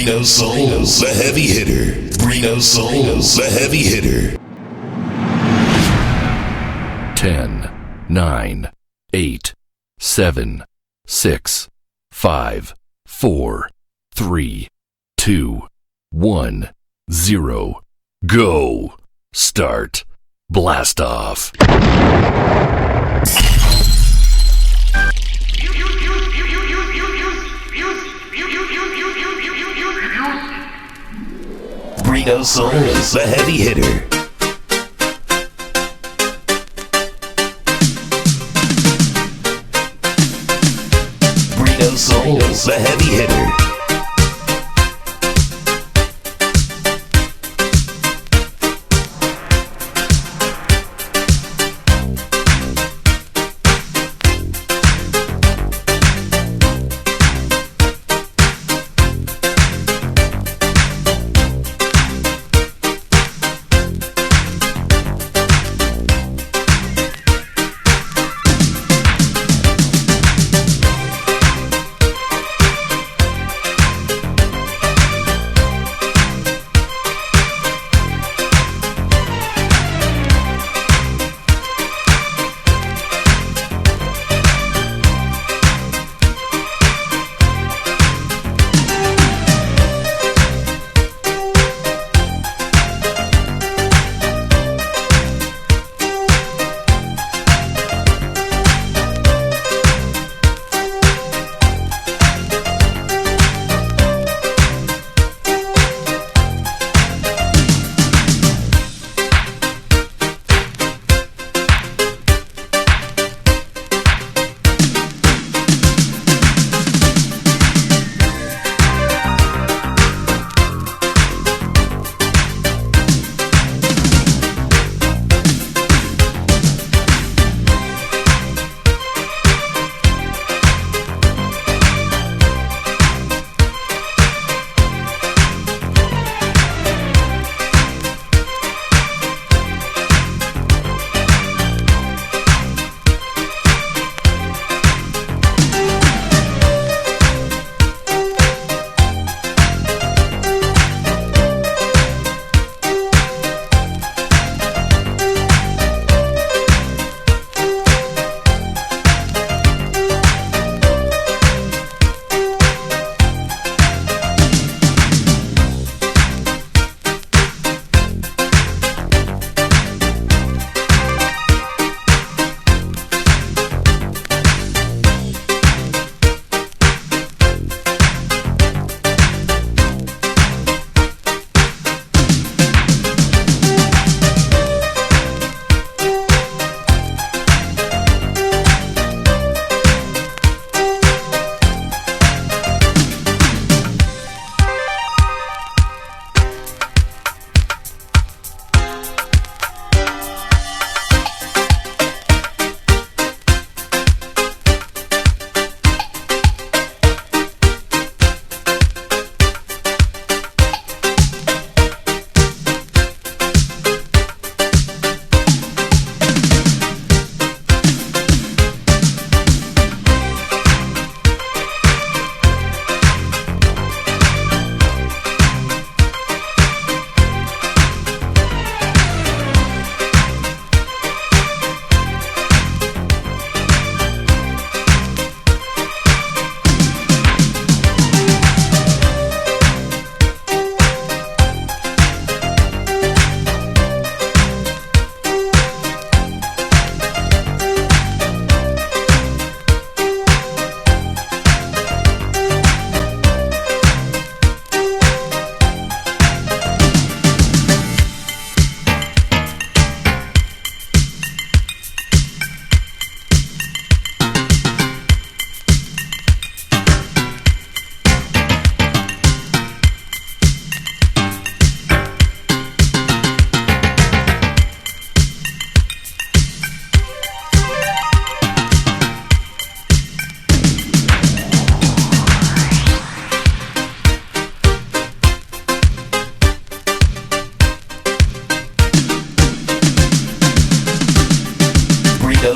Reno Souls, the heavy hitter. Reno Souls, the heavy hitter. 10, 9, 8, 7, 6, 5, 4, 3, 2, 1, 0. Go. Start. Blast off. Reno Souls, the heavy hitter. Reno Souls, the heavy hitter.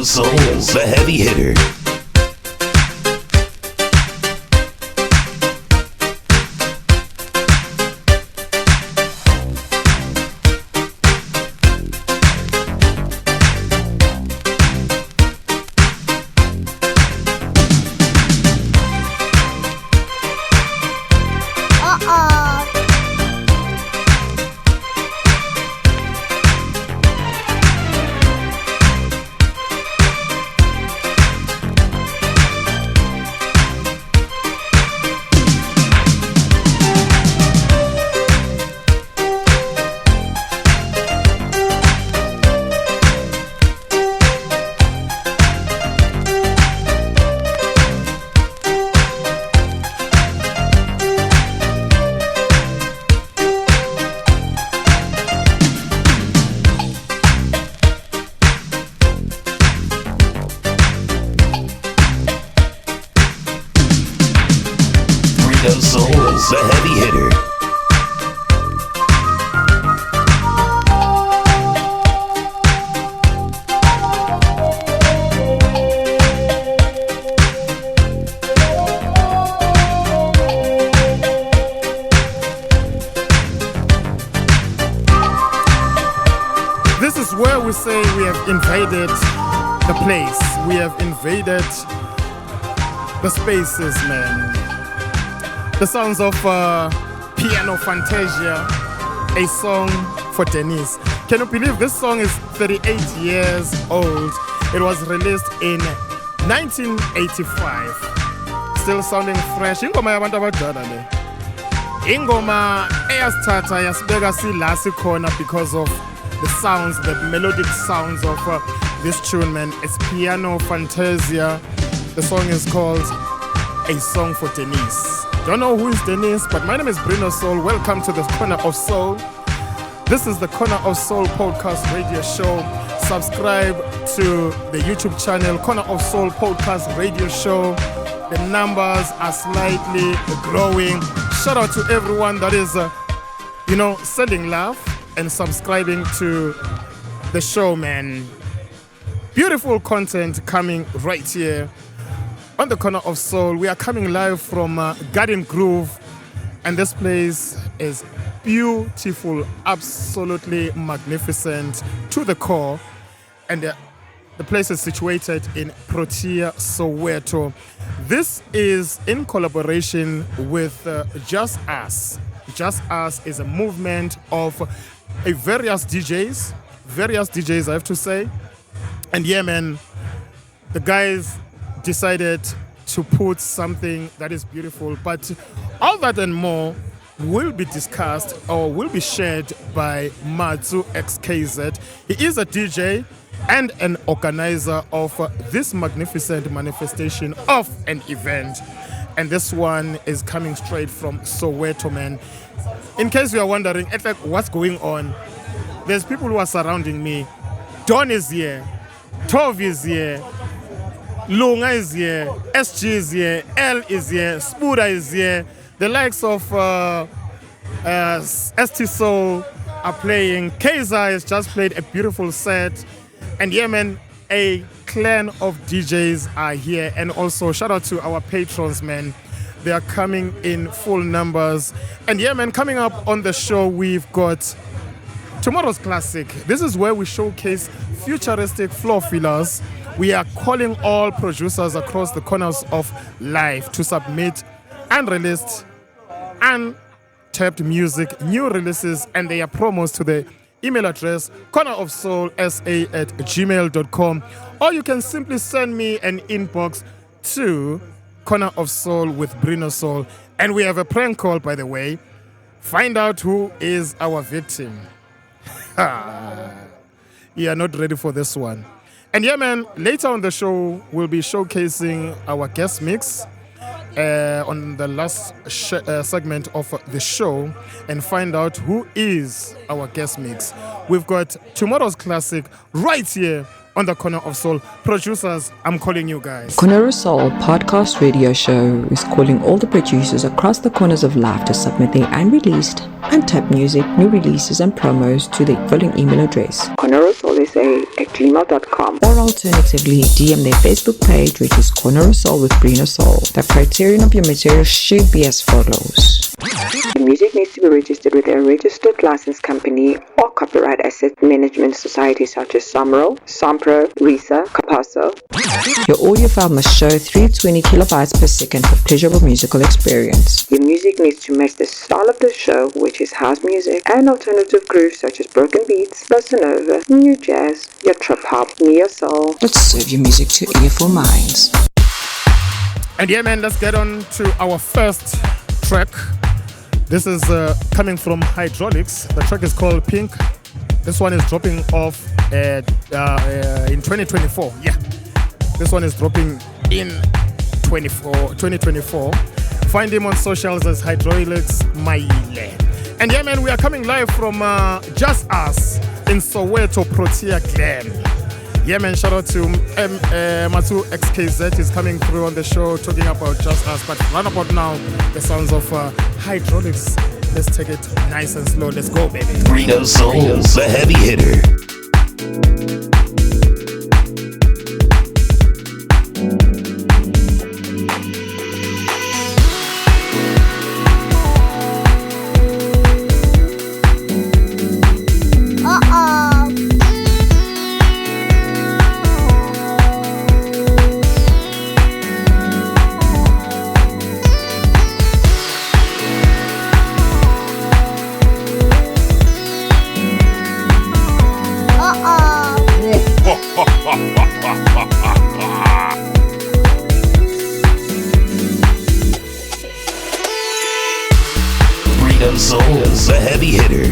Souls, the heavy hitter. hitter. This is where we say we have invaded the place. We have invaded the spaces, man. The sounds of Piano Fantasia, a song for Denise. Can you believe this song is 38 years old? It was released in 1985. Still sounding fresh. Ingoma yabantu abadala le. Ingoma eyasithatha yasibeka sila sikhona because of the sounds, the melodic sounds of this tune, man. It's Piano Fantasia. The song is called A Song for Denise. Don't know who is Denise, but my name is Bruno Soul. Welcome to the Corner of Soul. This is the Corner of Soul podcast radio show. Subscribe to the YouTube channel, Corner of Soul podcast radio show. The numbers are slightly growing. Shout out to everyone that is, sending love and subscribing to the show, man. Beautiful content coming right here on the Corner of Soul. We are coming live from Garden Grove, and this place is beautiful, absolutely magnificent to the core. And the place is situated in Protea, Soweto. This is in collaboration with Just Us. Just Us is a movement of various DJs, I have to say. And yeah, man, the guys decided to put something that is beautiful. But all that and more will be discussed or will be shared by Matsu XKZ. He is a DJ and an organizer of this magnificent manifestation of an event. And this one is coming straight from Soweto, man. In case you are wondering, it's like, what's going on? There's people who are surrounding me. Don is here. Tov is here. Lunga is here. SG is here. L is here. Spuda is here. The likes of ST Soul are playing. Kaiser has just played a beautiful set. And yeah, man, a clan of DJs are here. And also, shout out to our patrons, man. They are coming in full numbers. And yeah, man, coming up on the show, we've got tomorrow's classic. This is where we showcase futuristic floor fillers. We are calling all producers across the corners of life to submit unreleased, untapped music, new releases, and their promos to the email address cornerofsoulsa@gmail.com, or you can simply send me an inbox to Corner of Soul with Bruno Soul. And we have a prank call, by the way. Find out who is our victim. You are not ready for this one. And yeah, man, later on the show, we'll be showcasing our guest mix on the last segment of the show and find out who is our guest mix. We've got tomorrow's classic right here on the Corner of Soul. Producers, I'm calling you guys. Corner of Soul podcast radio show is calling all the producers across the corners of life to submit their unreleased, untapped music, new releases and promos to the following email address cornerofsoulsa@gmail.com, or alternatively DM their Facebook page, which is Corner of Soul with Bruno Soul. The criterion of your material should be as follows. The music needs to be registered with a registered license company or copyright asset management society such as Samro, Sampro, Risa, Capasso. Your audio file must show 320 kilobytes per second for pleasurable musical experience. Your music needs to match the style of the show, which is house music and alternative grooves such as broken beats, bossa nova, new jazz, your trip hop, neo soul. Let's serve your music to earful minds. And yeah, man, let's get on to our first track. This is coming from Hydrualx. The track is called Pink. This one is dropping off in 2024. Yeah, this one is dropping in 2024. Find him on socials as Hydrualx Maile. And yeah, man, we are coming live from Just Us in Soweto, Protea Glen. Yeah, man, shout out to Matu XKZ is coming through on the show talking about Just Us. But right about now, the sounds of Hydrualx. Let's take it nice and slow. Let's go, baby. Reno Souls, the heavy hitter. Reno Souls, the heavy hitter.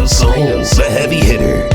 Souls, the heavy hitter.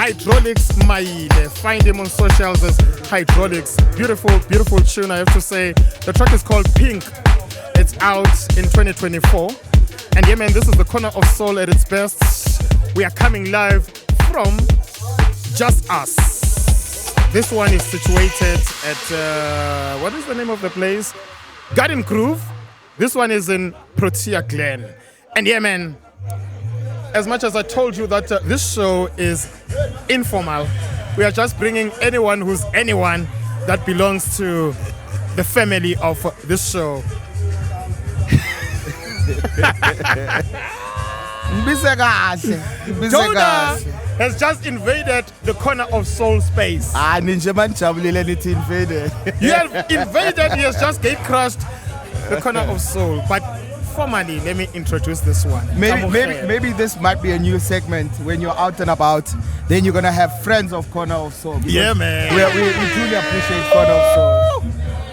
Hydrualx Maile. Find him on socials as Hydrualx. Beautiful, beautiful tune, I have to say. The track is called Pink. It's out in 2024. And yeah, man, this is the corner of soul at its best. We are coming live from Just Us. This one is situated at, what is the name of the place? Garden Groove. This one is in Protea Glen. And yeah, man, as much as I told you that this show is informal, we are just bringing anyone who's anyone that belongs to the family of this show. Doda has just invaded the corner of soul space. You have invaded, he has just gate crushed the corner of soul. But formally, let me introduce this one. Maybe this might be a new segment. When you're out and about, then you're gonna have friends of Corner of Soul. Yeah, man. We truly appreciate Corner of Soul.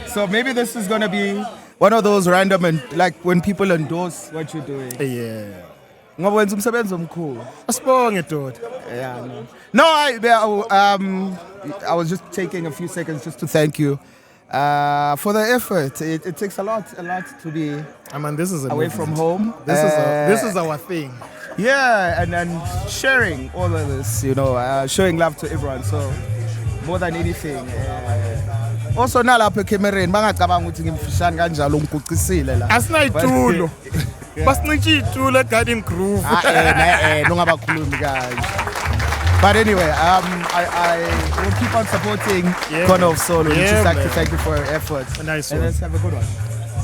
So maybe this is gonna be one of those random and like when people endorse what you're doing. Yeah. Ngoba wenza umsebenzi omkhulu. Asibonge Doda. Yeah. No, I was just taking a few seconds just to thank you. For the effort, it takes a lot to be this is away from home. This is our thing. Yeah, and then sharing all of this, showing love to everyone. So more than anything. Also nalapha ecamereni bangacabanga ukuthi ngimfishane kanjalo ngiguqisile la. Asinayitulo. Basinike itulo eGarden Groove. Ungabakhulumi kanje. But anyway, I will keep on supporting Corner of Soul. We just like to thank you for your efforts. Nice and one. Let's have a good one.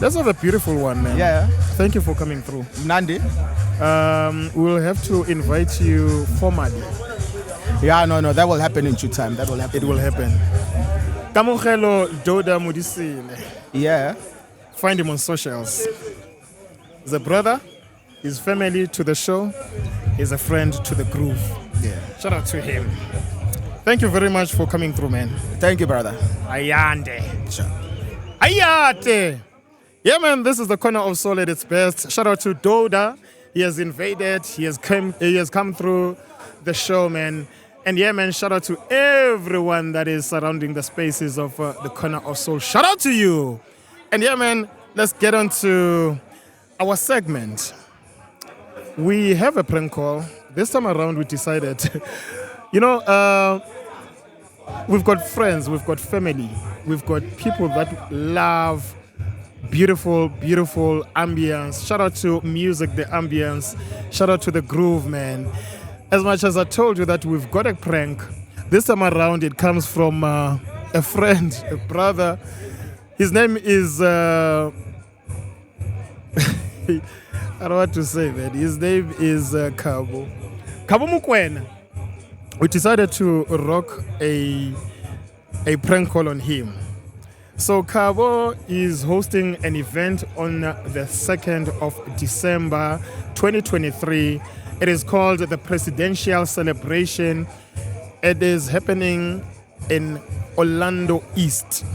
Let's have a beautiful one, man. Yeah. Thank you for coming through. Nandi? We'll have to invite you formally. Yeah, no, that will happen in due time. That will happen. It will happen. Kamogelo Doda Mudisile. Yeah. Find him on socials. He's a brother. He's family to the show. He's a friend to the groove. Yeah. Shout out to him. Thank you very much for coming through, man. Thank you, brother. Ayande. Sure. Ayate. Yeah, man, this is the corner of soul at its best. Shout out to Doda. He has invaded. He has come through the show, man. And yeah, man, shout out to everyone that is surrounding the spaces of the corner of soul. Shout out to you. And yeah, man, let's get on to our segment. We have a prank call. This time around, we decided, we've got friends, we've got family, we've got people that love beautiful, beautiful ambience. Shout out to music, the ambience. Shout out to the groove, man. As much as I told you that we've got a prank, this time around it comes from a friend, a brother. His name is... I don't know what to say, man. His name is Khabo. Khabo Mokoena. We decided to rock a prank call on him. So Khabo is hosting an event on the 2nd of December 2023. It is called the Presidential Celebration. It is happening in Orlando East.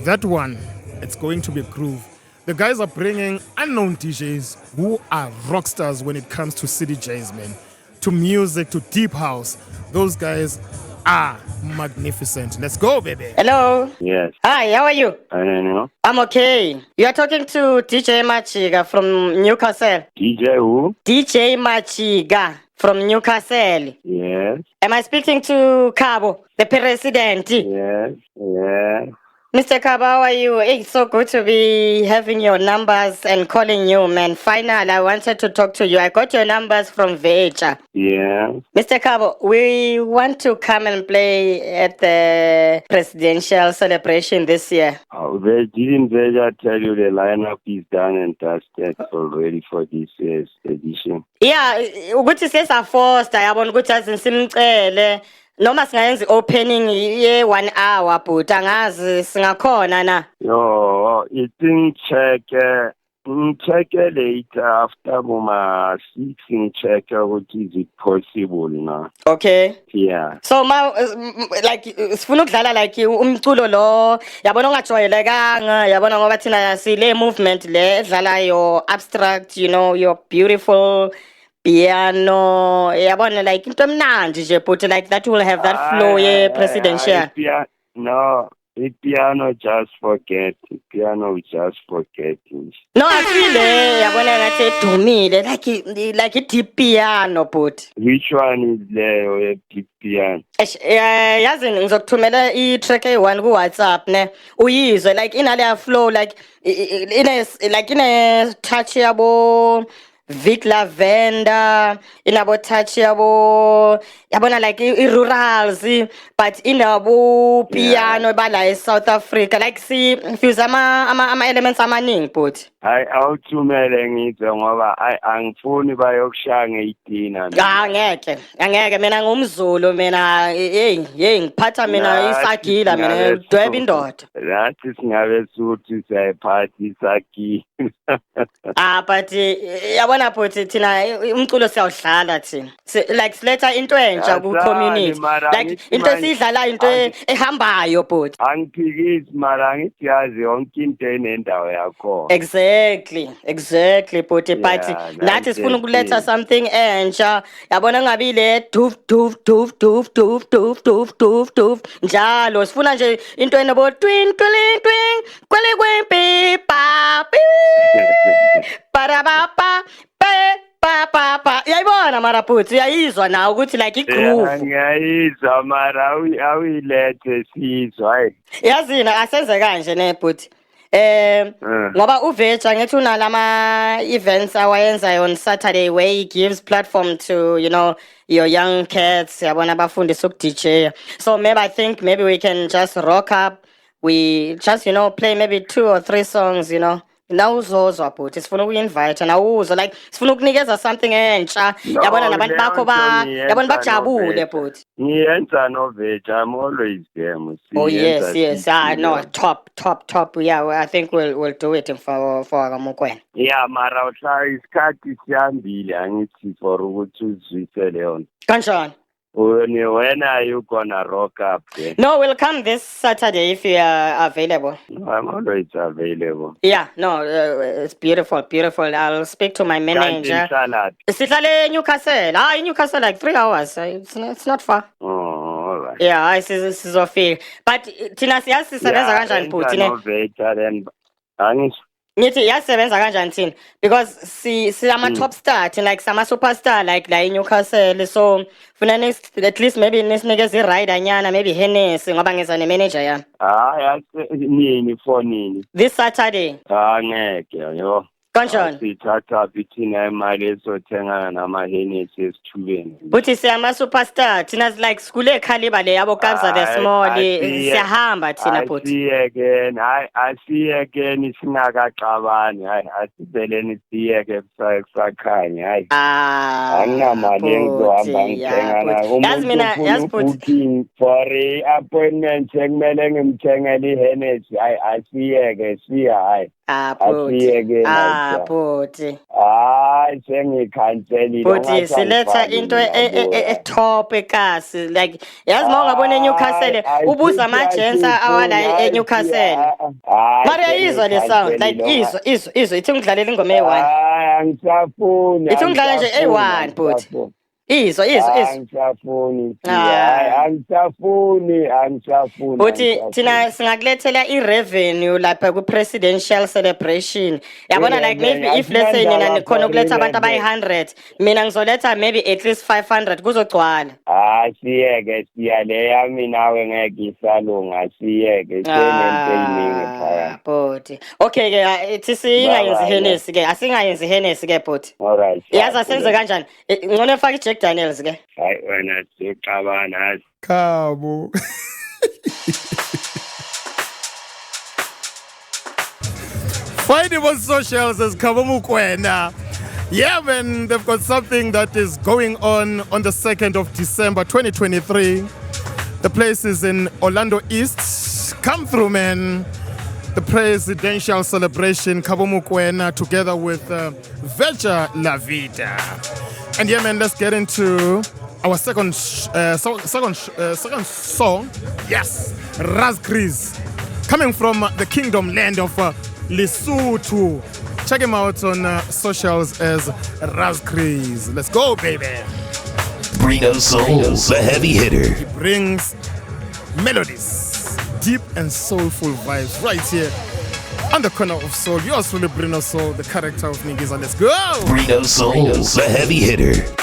That one, it's going to be a groove. The guys are bringing unknown DJs who are rock stars when it comes to city jazz, man. To music, to deep house. Those guys are magnificent. Let's go, baby. Hello. Yes. Hi, how are you? I don't know. I'm okay. You are talking to DJ Machiga from Newcastle. DJ who? DJ Machiga from Newcastle. Yes. Am I speaking to Khabo, the president? Yes. Yes. Mr. Khabo, how are you? It's so good to be having your numbers and calling you, man. Finally, I wanted to talk to you. I got your numbers from Veja. Yeah. Mr. Khabo, we want to come and play at the presidential celebration this year. Didn't Veja tell you the lineup is done and dusted already for this year's edition? Yeah, ukuthi sesafforced yabona ukuthi azinsimcele noma singayenza opening ye 1 hour but angazi singakhona na. Yo, I think check later after Boma 6 check what is it possible now. Okay. Yeah. So like sifuna ukudlala like umculo lo yabona ongajwayelekanga yabona ngoba thina sile movement le edlala your abstract, your beautiful piano yabona like into emnandi nje but like that will have that flow presidential. No, piano just forget. Piano just forget. No, actually yabona ngathi edumile like deep piano but. Which one is the deep piano? Yazi ngizokuthumela i-track eyi-1 ku-WhatsApp ne uyizwe like inaleya flow like ine touch yabo Vic Lavender inabo touch yabo yabona like i-rurals but inabo piano bala e-South Africa like fuse ama elements amaningi but hayi awuthumele ngizwe ngoba angifuni bayokushaya ngeitina angeke mina ngumZulu mina hey ngiphatha mina isagila mina dweba indoda nathi singabe suthi siyayiphatha isagila but yabona bhuti thina umculo siyawudlala thina like siletha into entsha ku community like into esiyidlala into ehambayo bhuti angiphikisi mara ngithi yazi yonke into enendawo yakho exactly bhuti but nathi sifuna ukuletha something entsha yabona ngabi le duf njalo sifuna nje into enabo twin kwele kwempi papi parabapa pa yayibona mara bhuti uyayizwa nawe ukuthi like igroove ngiyayizwa mara awuyilethe sizwa hayi yazina asenze kanje ne bhuti ngoba uVeja ngithi unalama events awayenza on Saturday where he gives platform to your young cats yabona abafundisa ukDJ so maybe I think maybe we can just rock up we just play maybe 2 or 3 songs nawuzozwa bhuti sifuna ukuinvite nawuzwa like sifuna ukunikeza something entsha yabona nabantu bakho yabona bajabule bhuti ngiyenza noVeja I'm always game yes no top yeah I think we'll do it for Mokoena yeah mara uhlala isikhathi sihambile angithi for ukuthi uzwise leyo kanjani when are you gonna rock up there? No, we'll come this Saturday if you are available. I'm always available. Yeah, no, it's beautiful. I'll speak to my manager. Sihlale Newcastle. In Newcastle like 3 hours. It's not far. Oh, all right. Yeah, sizofika. But thina siyasebenza kanjani bhuti ne? Ngithi yasebenza kanjani thina because si ama top star like sama superstar like la eNewcastle so funa at least maybe nesinikeza i-rider nyana maybe Hennessy ngoba ngiza ne-manager yami nini for nini this Saturday ngeke yo kanjani sithatha bithina imali esothengana nama-Hennessy esithubeni buthi siyama superstar thina like skule caliber le yabo Kabza the Small siyahamba thina buthi asiyekeni singakaxabani hayi asibeleni siyeke kusakhanya hayi anginamali engizohamba ngithengana umuntu booking for i-appointment sekumele ngimthengele i-Hennessy hayi asiyeke siya hayi asiyeke bhuti sengikhanselile bhuti siletha into top ekasi like yazi uma ungabona eNewcastle ubuza ama-gents awala eNewcastle mara yayizwa le sound like izwa ithi ngidlalela ingoma eyi-1 angisafuni ithi ngidlala nje eyi-1 bhuti izwa angisafuni buthi thina singakulethela i-revenue lapha ku-presidential celebration yabona like maybe if let's say nina nikhona ukuletha abantu abayi-100 mina ngizoletha maybe at least 500 kuzogcwala siyeke siyaleya minawe ngeke isalunga siyeke senento eyiningi phaya buthi okay-ke ithi asingayenzi Hennessy-ke buthi alright yazi asenze kanjani ngcono efake Jack Daniels-ke hayi wena sixabana Khabo find him on socials as Khabo Mokoena. Yeah, man, they've got something that is going on the 2nd of December 2023. The place is in Orlando East. Come through, man. The presidential celebration, Khabo Mokoena, together with Veja La Vida. And yeah, man, let's get into our second song. Yes, RazChriz, coming from the kingdom land of Lesotho. check him out on socials as RazChriz. Let's go, baby. Brino Soul, the heavy hitter. He brings melodies, deep and soulful vibes right here on the corner of soul. Yours truly, Brino Soul, the character of Nigiza. Let's go. Brino Soul, the heavy hitter.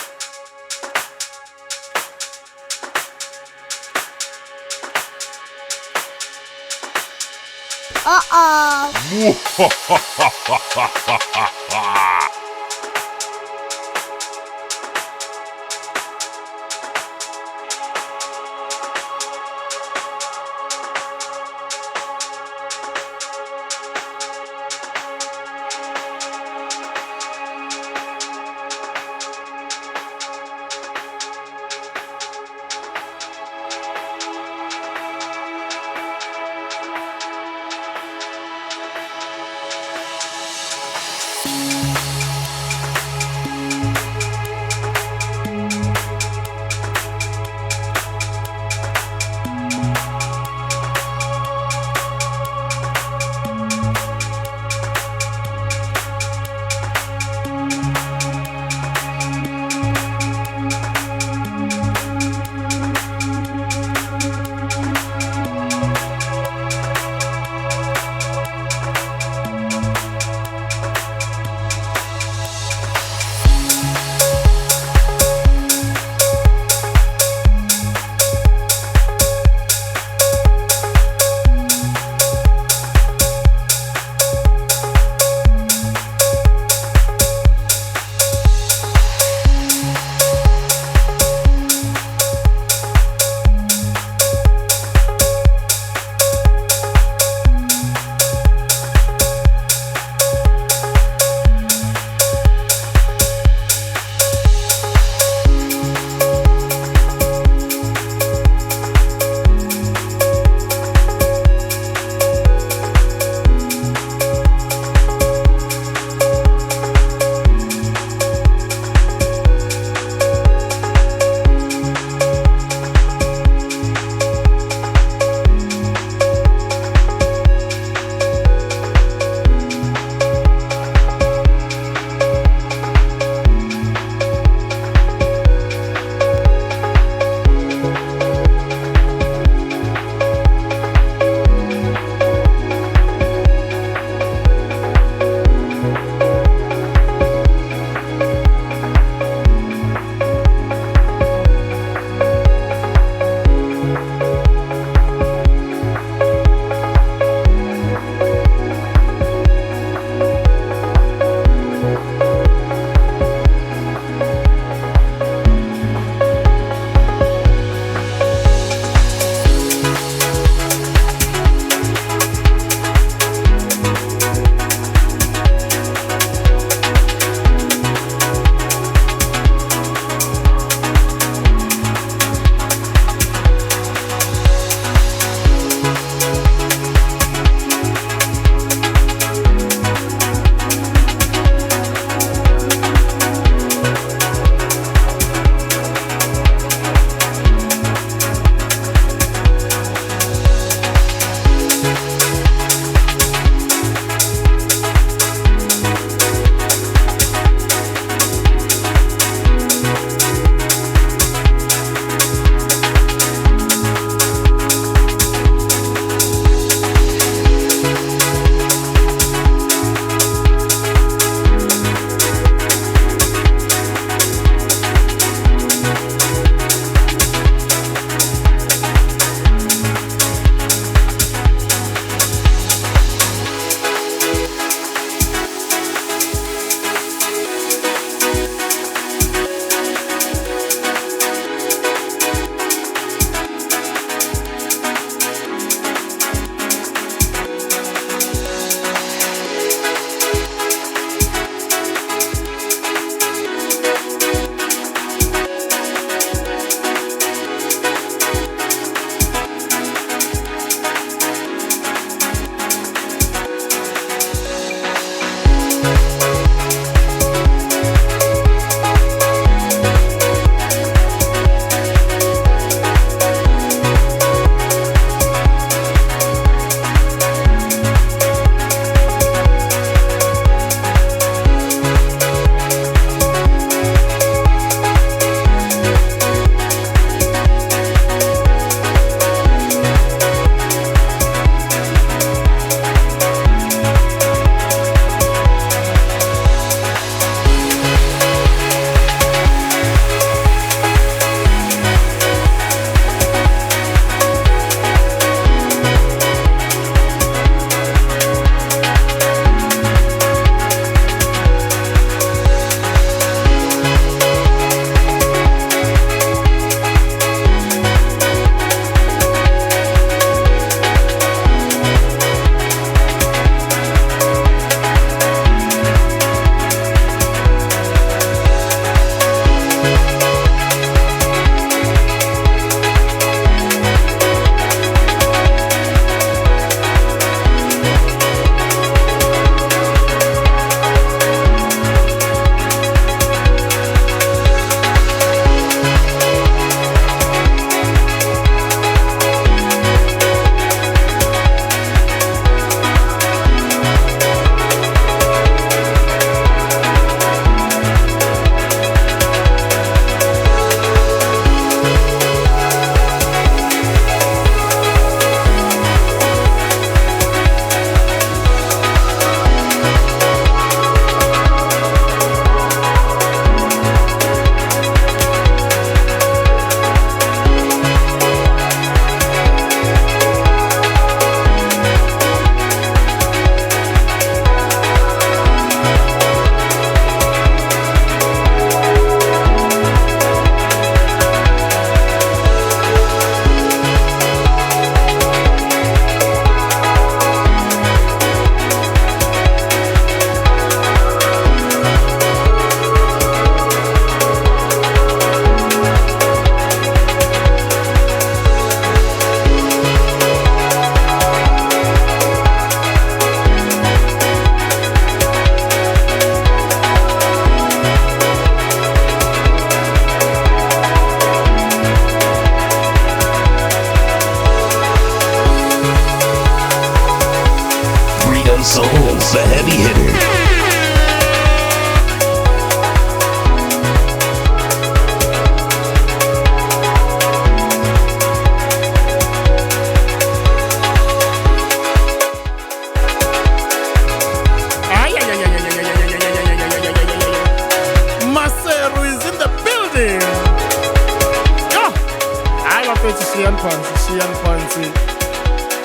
the heavy hitter.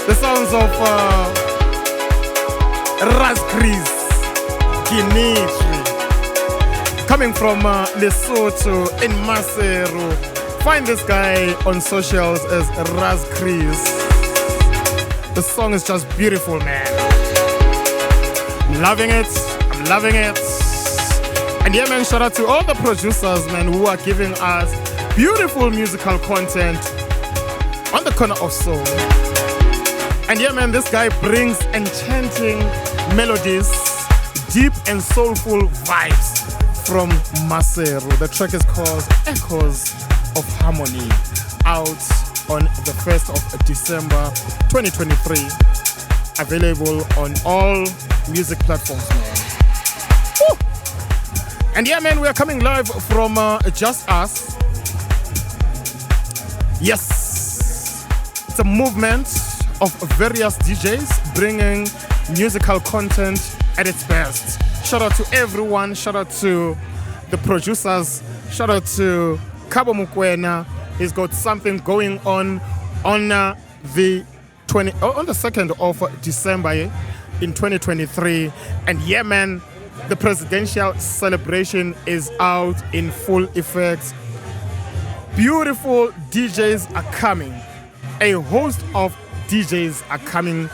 The sounds of RazChriz, coming from Lesotho in Maseru. Find this guy on socials as RazChriz. The song is just beautiful, man. I'm loving it. And yeah, man, shout out to all the producers, man, who are giving us beautiful musical content on the corner of soul. And yeah, man, this guy brings enchanting melodies, deep and soulful vibes from Maseru. The track is called Echoes of Harmony, out on the 1st of December 2023. Available on all music platforms, man. Woo! And yeah, man, we are coming live from Just Us. Yes, it's a movement of various DJs bringing musical content at its best. Shout out to everyone, shout out to the producers, shout out to Khabo Mokoena. He's got something going on the 2nd of December in 2023. And yeah, man, the presidential celebration is out in full effect. Beautiful DJs are coming. A host of DJs are coming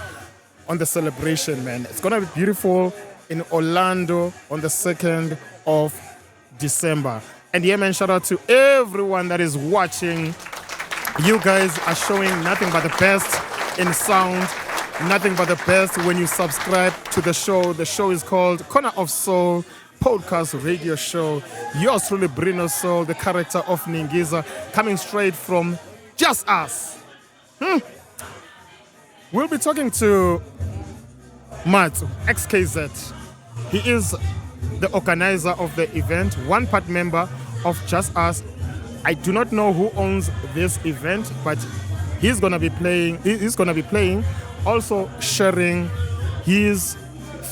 on the celebration, man. It's gonna be beautiful in Orlando on the 2nd of December. And yeah, man, shout out to everyone that is watching. You guys are showing nothing but the best in sound, nothing but the best when you subscribe to the show. The show is called Corner of Soul Podcast Radio Show. Yours truly, Brino Soul, the character of Ningiza, coming straight from Just Us. We'll be talking to Matt, XKZ. He is the organizer of the event, one part member of Just Us. I do not know who owns this event, but he's gonna be playing, also sharing his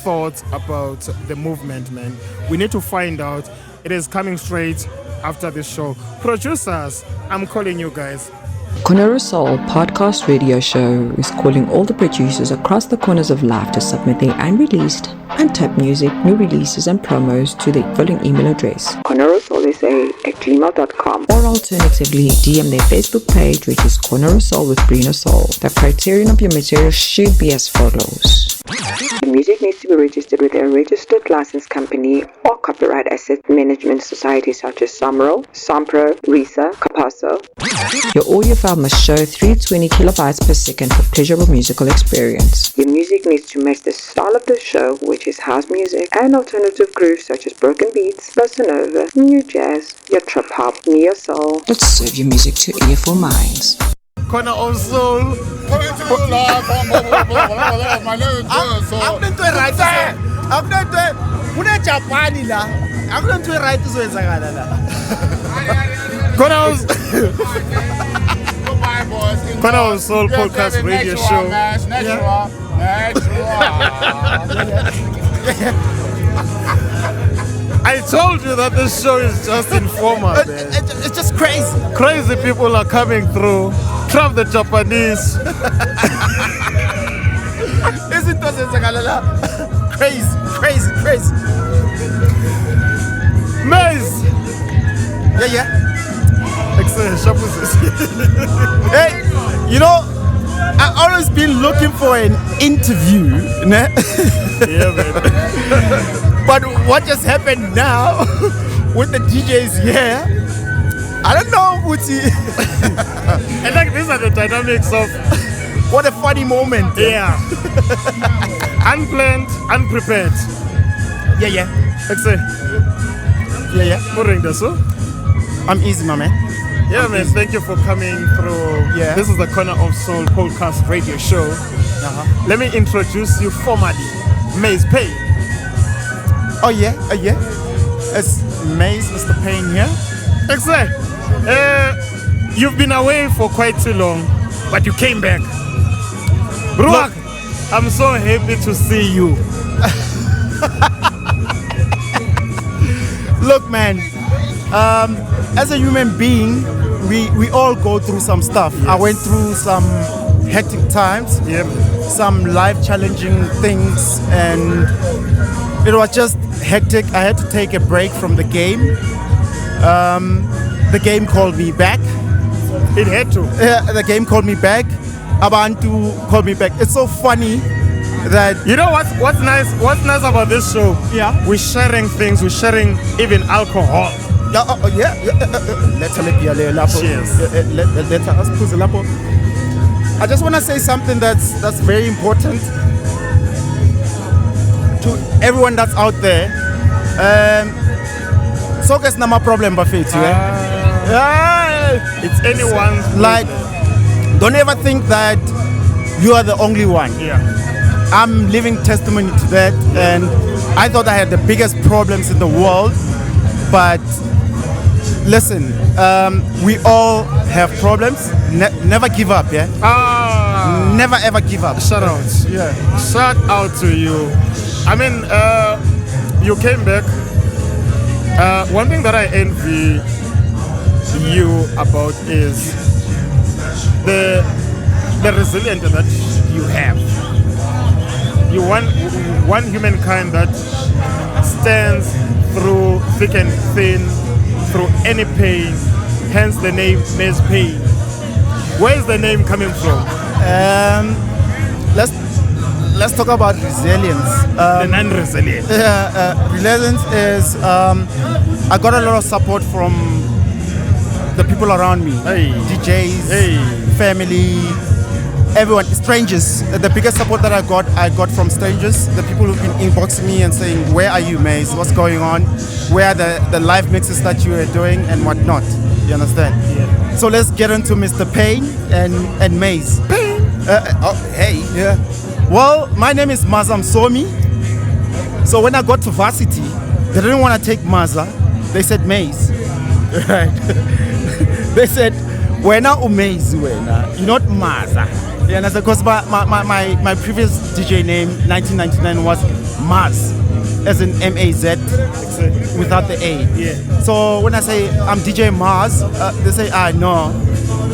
thoughts about the movement, man. We need to find out. It is coming straight after this show. Producers, I'm calling you guys. Corner of Soul Podcast Radio Show is calling all the producers across the corners of life to submit their unreleased, untapped music, new releases and promos to the following email address: cornerofsoulsa@gmail.com, or alternatively DM their Facebook page, which is Corner of Soul with Brino Soul. The criterion of your material should be as follows. The music needs to be registered with a registered license company or copyright asset management society such as Samro, Sampro, Risa, Capasso. Your audio file must show 320 kilobytes per second for pleasurable musical experience. Your music needs to match the style of the show, which is house music and alternative grooves such as broken beats, bossa nova, new jazz, your trip hop, neo soul. Let's serve your music to earful minds. Corner of Soul. Corner of Soul Podcast Radio Show. I told you that this show is just informal, man. It's just crazy. Crazy people are coming through. Trump the Japanese. Isn't it crazy? Maze. Yeah. Excellent. Hey, you know, I've always been looking for an interview. Ne? Yeah, man. But what just happened now with the DJs here, I don't know, Booty. And like these are the dynamics of what a funny moment. Yeah. Unplanned, unprepared. Yeah. Excellent. Yeah. Morning, Dasu. I'm easy, my man. Yeah, man, thank you for coming through. Yeah. This is the Corner of Soul Podcast Radio Show. Let me introduce you formally. Maze Pay. Oh yeah. It's Maze, Mr. Payne here. Exactly. You've been away for quite too long, but you came back. Ruak, I'm so happy to see you. Look, man, as a human being, we all go through some stuff. Yes. I went through some hectic times, Yep. some life-challenging things, and it was just hectic. I had to take a break from the game. The game called me back. It had to. The game called me back. Abantu called me back. It's so funny that You know what's nice? What's nice about this show? Yeah. We're sharing things. We're sharing even alcohol. Let's Cheers. I just want to say something that's very important to everyone that's out there. So guess nama problem bafethu. It's anyone's. Like, don't ever think that you are the only one. Yeah. I'm living testimony to that, and I thought I had the biggest problems in the world, but listen, we all have problems. Never give up, yeah? Never ever give up. Shout out. Yeah. Shout out to you. I mean, you came back. One thing that I envy you about is the resilience that you have. You one humankind that stands through thick and thin, through any pain. Hence the name Maze Pain. Where is the name coming from? Let's talk about resilience. The non-resilient. Resilience is I got a lot of support from the people around me. Hey. DJs, Hey. family, everyone, strangers. The biggest support that I got from strangers. The people who've been inboxing me and saying, "Where are you, Maze? What's going on? Where are the live mixes that you are doing and whatnot?" You understand? Yeah. So let's get into Mr. Payne and Maze. Payne. Hey. Yeah. Well, my name is Mazam Somi. So when I got to varsity, they didn't want to take Maza. They said Maze. Right. They said, "Wena uMaze wena. You're not Maza." Yeah, and I said, because my previous DJ name, 1999, was Maz, as in M-A-Z, without the A. Yeah. So when I say I'm DJ Maz, they say, no,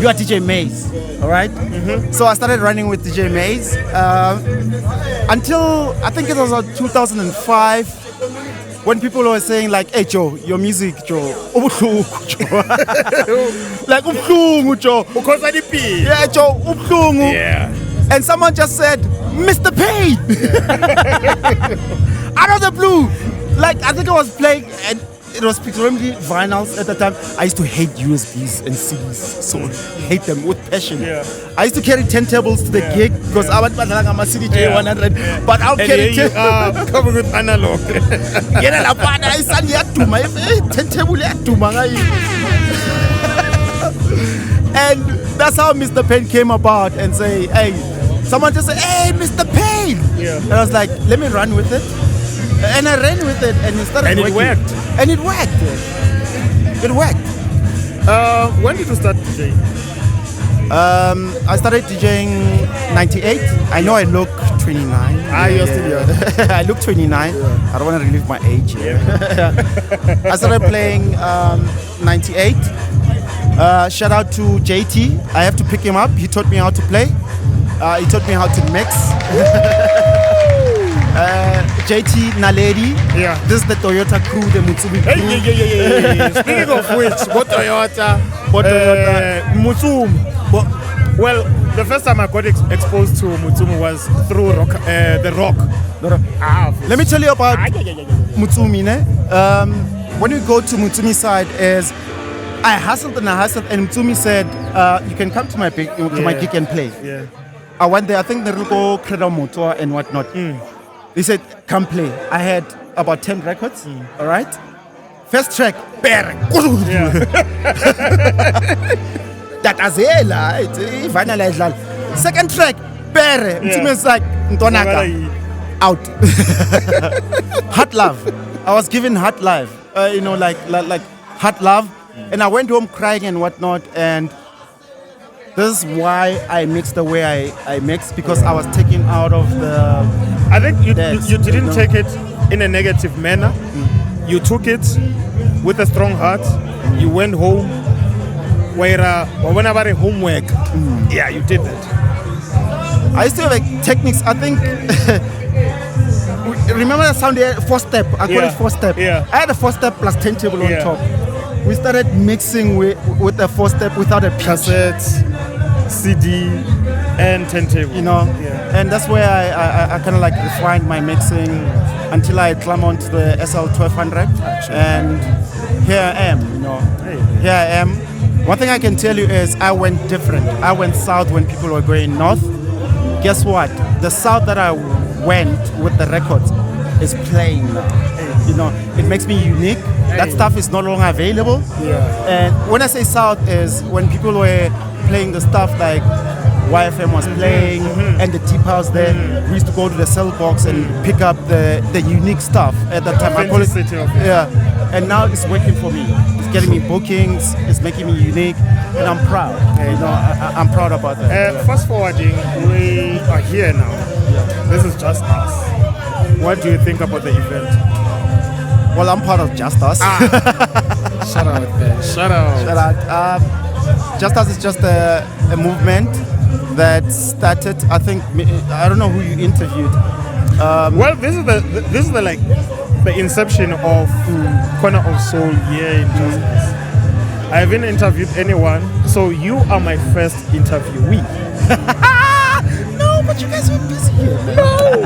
you are DJ Maze. All right? So I started running with DJ Maze until I think it was 2005. When people were saying like, "Hey Joe, your music, Joe, ubuhlungu, Joe." Like ubuhlungu, Joe. Because I did pee. Yeah, Joe, ubuhlungu. Yeah. And someone just said, "Mr. Payne." Out of the blue. Like, I think I was playing, and it was predominantly vinyls at the time. I used to hate USBs and CDs, so hate them with passion. Yeah. I used to carry 10 tables to the gig because I was a CDJ 100, but I'll And carry here 10. you are coming with analog. Yena lapha ayisani yaduma 10 table yaduma ngayi. And that's how Mr. Payne came about and say, "Hey," someone just say, "Hey, Mr. Payne." Yeah. And I was like, "Let me run with it." And I ran with it, and it started And it working. worked. And it worked. It worked. When did you start DJing? I started DJing 98. I know I look 29. You're still young. I look 29. I don't want to relive my age. I started playing 98. Shout out to JT. I have to pick him up. He taught me how to play. He taught me how to mix. JT Naledi. Yeah. This is the Toyota crew, the Mutsumi crew. Hey. Speaking of which, what Toyota? Mutsum. Well, the first time I got exposed to Mutsumi was through the rock. Let me tell you about Mutsumi. When we go to Mutsumi side, is I hustled, and Mutsumi said, "You can come to my gig and play." Yeah. I went there. I think the Ruko Credo Motor and whatnot. He said, "Come play." I had about 10 records. All right. First track, Pere. Tatazela, it's vinyl. Second track, Pere. Mutsumi is like, "Ntonaka, out. Hot love. I was given hot love. Like hot love. And I went home crying and whatnot. And this is why I mix the way I mix, because I was taken out of the... I think you didn't take it in a negative manner. You took it with a strong heart. You went home. Whenever homework, yeah, you did that. I still have techniques. I think... Remember the sound there? 4-step. I call it 4-step. Yeah. I had a 4-step plus turntable on top. We started mixing with the 4-step without a pitch. Cassette, CD, and turntable. And that's where I kind of like refined my mixing until I climb onto the SL1200. And here I am, Here I am. One thing I can tell you is I went different. I went south when people were going north. Guess what? The south that I went with the records is playing now. It makes me unique. That stuff is no longer available. And when I say south is when people were playing the stuff like YFM was playing and the Deep House there. We used to go to the cell box and pick up the unique stuff at that time. I call it, and now it's working for me. It's getting me bookings. It's making me unique, and I'm proud. I'm proud about that. Fast forwarding, we are here now. This is Just Us. What do you think about the event? Well, I'm part of Just Us. Shout out there. Shout out. Just Us is just a movement that started. I don't know who you interviewed. Well, this is the inception of Corner of Soul here in Just Us. I haven't interviewed anyone, so you are my first interviewee. No, but you guys were busy here. No,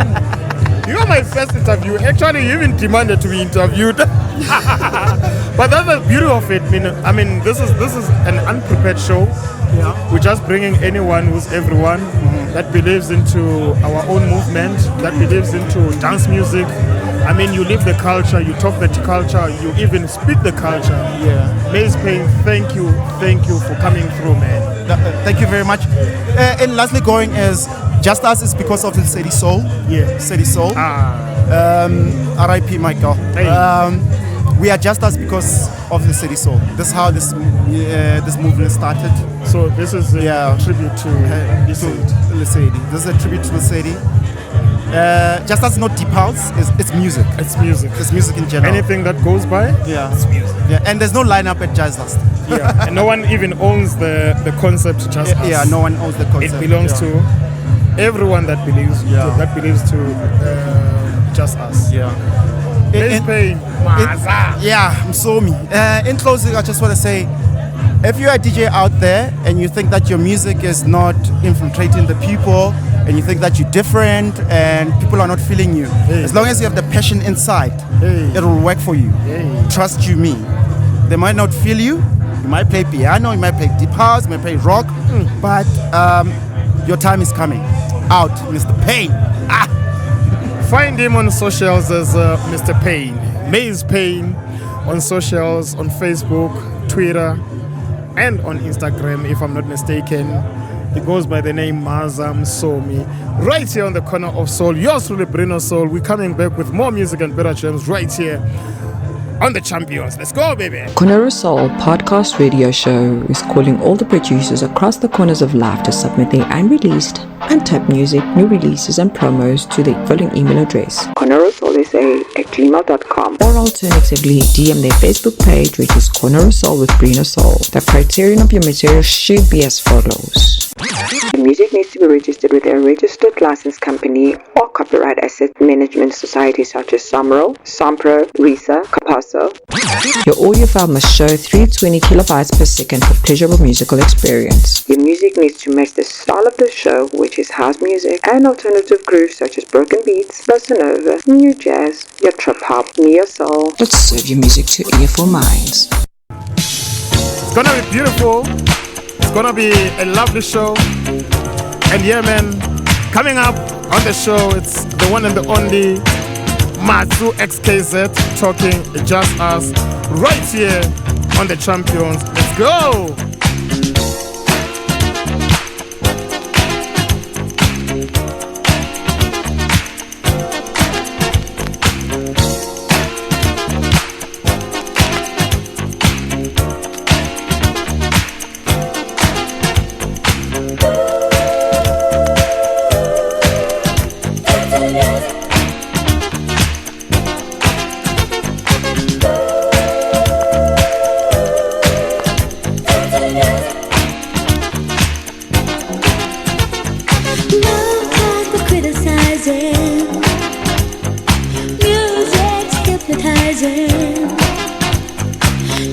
you are my first interview. Actually, you even demanded to be interviewed. But that's the beauty of it. I mean, this is an unprepared show. We're just bringing anyone who's everyone that believes into our own movement, that believes into dance music. I mean, you live the culture, you talk the culture, you even speak the culture. Maze Payne, thank you for coming through, man. Thank you very much. And lastly, going is Just Us is because of the City Soul. City Soul. R.I.P. Michael. We are Just Us because of the City Soul. That's how this movement started. So this is a tribute to Lesedi. This is a tribute to Lesedi. Just Us is not deep house. It's music. It's music. It's music in general. Anything that goes by, it's music. And there's no lineup at Just Us. And no one even owns the concept Just Us. No one owns the concept. It belongs to everyone that believes to Just Us. I'm so me. In closing, I just want to say, if you're a DJ out there and you think that your music is not infiltrating the people, and you think that you're different and people are not feeling you, as long as you have the passion inside, it will work for you. Trust you me. They might not feel you. You might play piano, you might play deep house, you might play rock, but your time is coming. Out, Mr. Payne. Find him on socials as Mr. Payne. Maze Payne on socials, on Facebook, Twitter, and on Instagram, if I'm not mistaken. He goes by the name Mazam Somi. Right here on the Corner of Soul. Yours truly, Brino Soul. We're coming back with more music and better gems right here on the Champions. Let's go, baby. Corner of Soul podcast radio show is calling all the producers across the corners of life to submit their unreleased, untapped music, new releases and promos to the following email address: cornerofsoulsa@gmail.com, or alternatively DM their Facebook page, which is Corner of Soul with Brino Soul. The criterion of your material should be as follows: the music needs to be registered with a registered license company or copyright asset management society such as Samro, Sampro, Risa, Capasso. Your audio file must show 320 kilobytes per second for pleasurable musical experience. Your music needs to match the style of the show, which is house music and alternative grooves such as broken beats, bossa nova, new jazz, your trip hop, neo soul. Let's serve your music to earful minds. It's gonna be beautiful. It's gonna be a lovely show. And yeah, man, coming up on the show, it's the one and the only Matsu XKZ talking Just Us right here on the Champions. Let's go!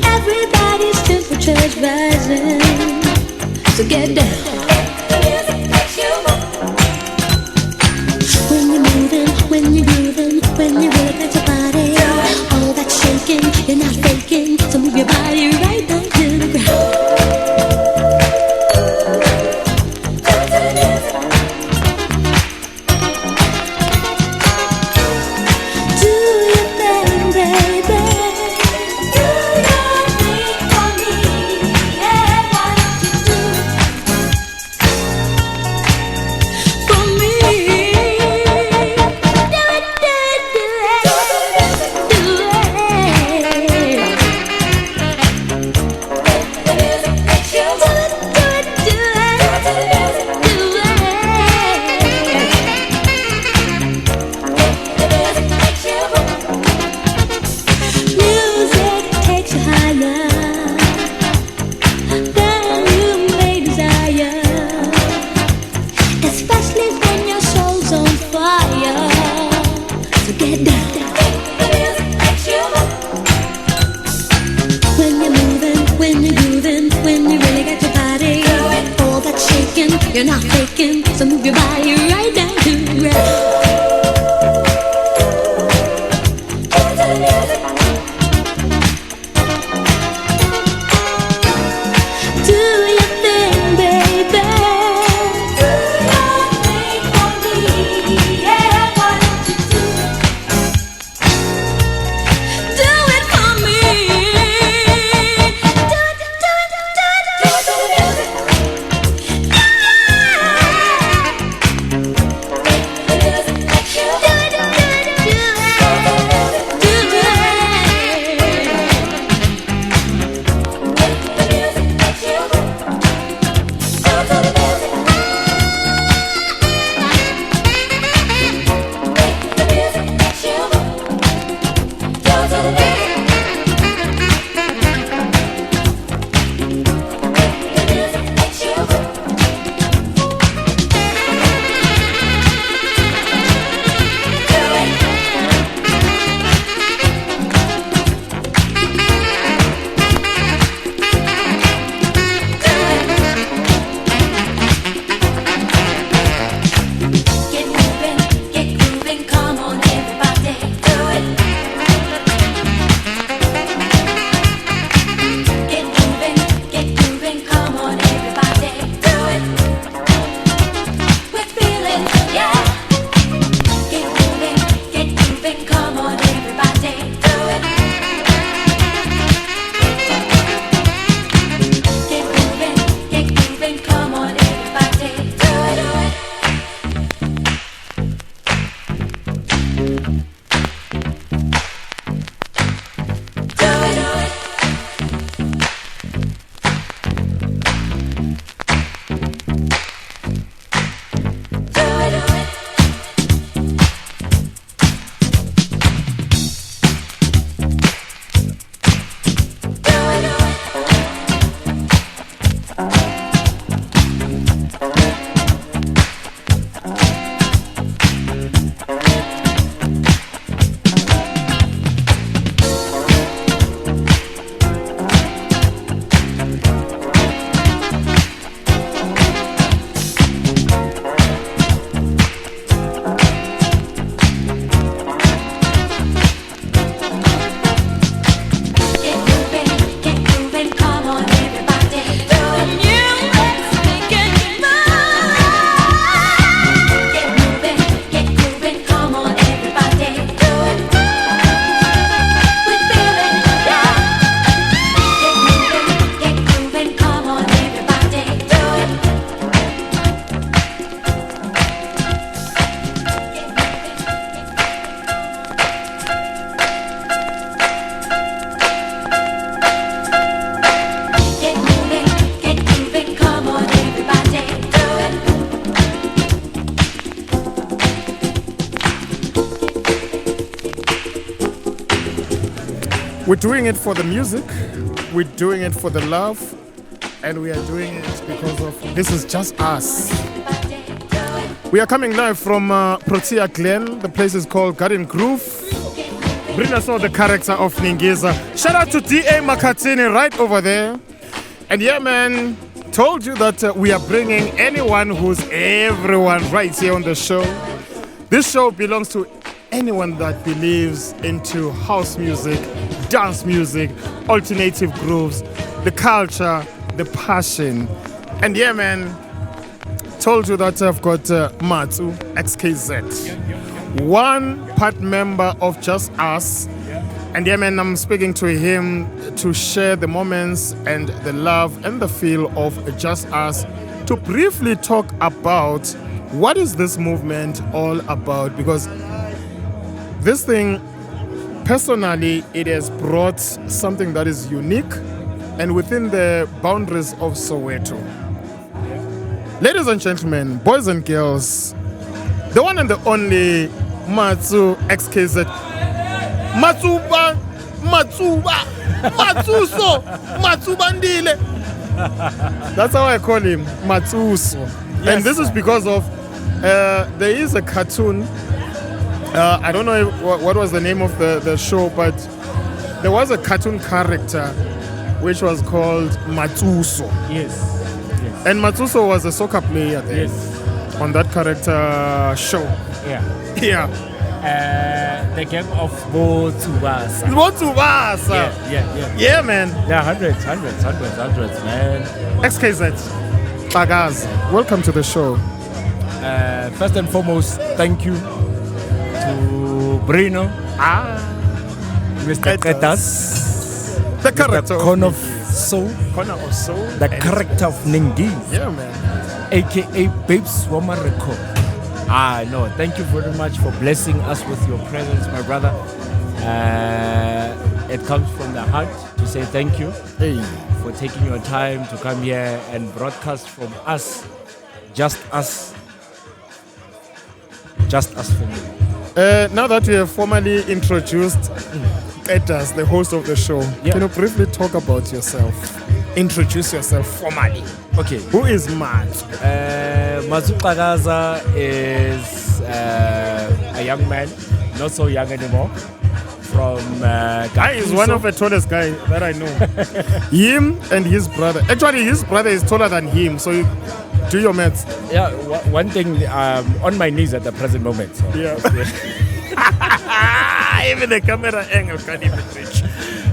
Everybody's temperature's rising, so get down. When you're moving, when you're grooving, when you really got your body, all that shaking, you're not faking, so move your body right down to the ground. You're not faking, so move your body right down to the ground. Do your thing, baby. Do your thing for me. Yeah, why don't you do it? Do it for me. Do it, do it, do it, do it, do it. We're doing it for the music, we're doing it for the love, and we are doing it because of this is just us. We are coming live from Protea Glen. The place is called Garden Groove. Bring us all the character of Ningiza. Shout out to D.A. Makatini right over there. And yeah, man, told you that we are bringing anyone who's everyone right here on the show. This show belongs to anyone that believes into house music, dance music, alternative grooves, the culture, the passion. And yeah, man, told you that I've got Matsu XKZ, one part member of Just Us. And yeah, man, I'm speaking to him to share the moments and the love and the feel of Just Us, to briefly talk about what is this movement all about, because this thing, personally, it has brought something that is unique and within the boundaries of Soweto. Ladies and gentlemen, boys and girls, the one and the only Matsu XKZ. Matsuba, Matsuso, Matsubandile. That's how I call him, Matsuso. Yes, and this is because of, there is a cartoon, I don't know what was the name of the show, but there was a cartoon character which was called Matsuso. Yes. And Matsuso was a soccer player there. Yes. On that character show. Yeah. Yeah. The game of Botsubasa. Botsubasa. Yeah, man. Yeah, hundreds, man. XKZ. Tagaz. Welcome to the show. First and foremost, thank you to Bruno. Mr. Ketas. The character Corner of Soul. The character of Ningi. Yeah, man. AKA Babes Wamareko. No, thank you very much for blessing us with your presence, my brother. It comes from the heart to say thank you for taking your time to come here and broadcast from us, just us family. Now that you have formally introduced Edas, the host of the show, can you briefly talk about yourself? Introduce yourself formally. Okay. Who is Mat? Matsu Kagaza is a young man, not so young anymore, from Guy is one of the tallest guy that I know. Him and his brother. Actually, his brother is taller than him, so you do your maths. Yeah, one thing, on my knees at the present moment. So. Yeah. Even the camera angle can't even reach.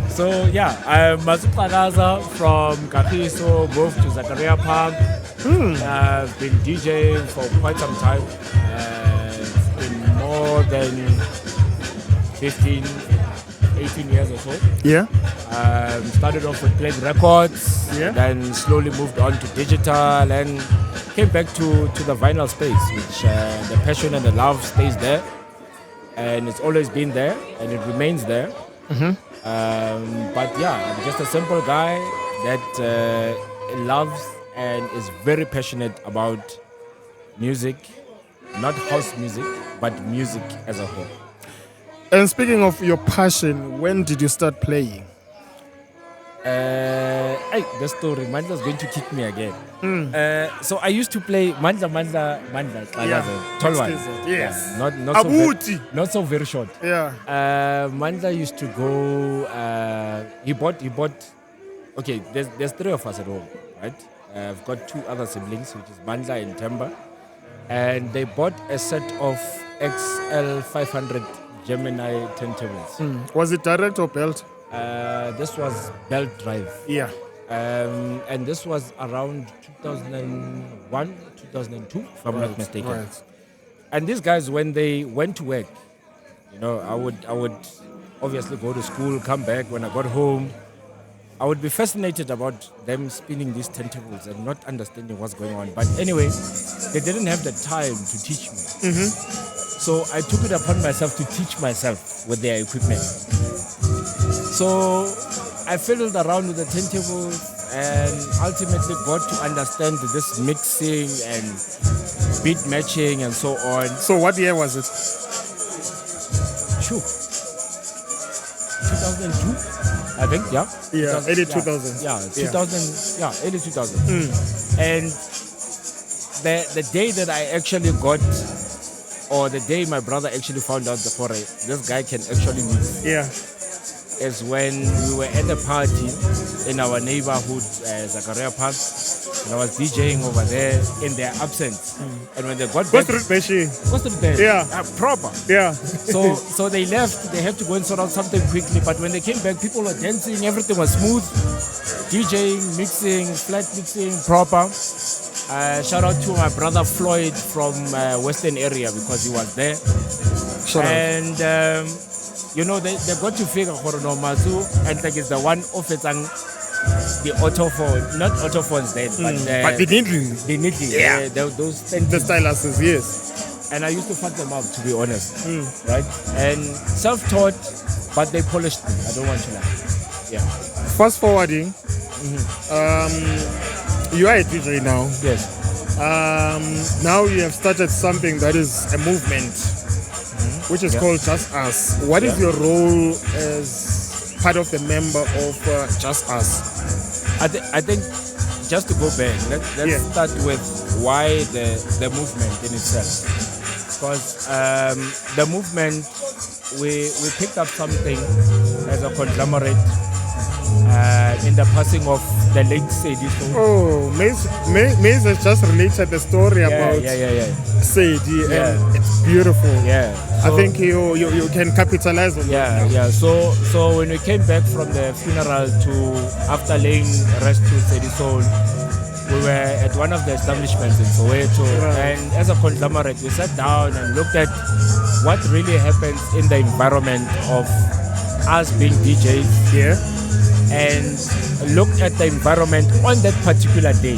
So yeah, I'm Matsu Kagaza from Kagiso, moved to Zakaria Park. I've been DJing for quite some time. It's been more than 15, 18 years or so. Yeah. Started off with playing records, then slowly moved on to digital and came back to the vinyl space, which the passion and the love stays there. And it's always been there and it remains there. But yeah, I'm just a simple guy that loves and is very passionate about music, not house music, but music as a whole. And speaking of your passion, when did you start playing? The story, Mandla's going to kick me again. So I used to play Mandla, tall one. Yes. Not so very short. Yeah. Mandla used to go. He bought. Okay, there's three of us at home, right? I've got two other siblings, which is Mandla and Temba, and they bought a set of XL 500 Gemini turntables. Was it direct or belt? This was belt drive. Yeah. And this was around 2001, 2002, if I'm not mistaken. Right. And these guys, when they went to work, I would obviously go to school, come back. When I got home, I would be fascinated about them spinning these turntables and not understanding what's going on. But anyway, they didn't have the time to teach me. So I took it upon myself to teach myself with their equipment. So I fiddled around with the turntables and ultimately got to understand this mixing and beat matching and so on. So what year was it? 2002, I think. Yeah. Yeah, 2000, early 2000s. Yeah, Yeah. 2000. Yeah, early 2000. And the day that I actually got, or the day my brother actually found out that this guy can actually mix, Yeah. is when we were at a party in our neighborhood, Zakaria Park, and I was DJing over there in their absence. And when they got back, What's the Beshi? what's the band? Yeah. Proper. Yeah. So they left. They had to go and sort out something quickly. But when they came back, people were dancing. Everything was smooth. DJing, mixing, flat mixing, proper. Shout out to my brother Floyd from Western area because he was there. Shout out. And you know they got to figure no Mazu and like it's the one of it and the autophone, not autophones then, But the needling. the knitting, Yeah. those The styluses, yes. and I used to fuck them up, to be honest. Right? And self-taught, but they polished me. I don't want to lie. Yeah. Fast forwarding, you are a DJ now. Yes. Now you have started something that is a movement, which is called Just Us. What is your role as part of the member of Just Us? I think just to go back, let's start with why the movement in itself. Because the movement, we picked up something as a conglomerate in the passing of the late Sadie. Oh, Maze has just related the story about Sadie, Yeah. and it's beautiful. Yeah. I think you can capitalize on that. Yeah. So when we came back from the funeral to after laying rest to Sadie Soul, we were at one of the establishments in Soweto, and as a conglomerate, we sat down and looked at what really happens in the environment of us being DJs. Yeah. And looked at the environment on that particular day.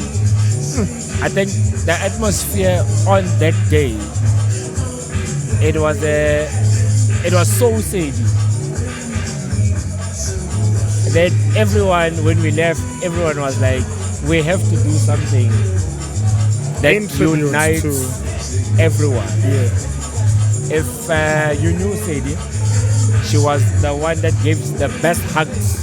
I think the atmosphere on that day, it was so sadie. That everyone, when we left, everyone was like, we have to do something that unites everyone. Yeah. If you knew Sadie, she was the one that gives the best hugs.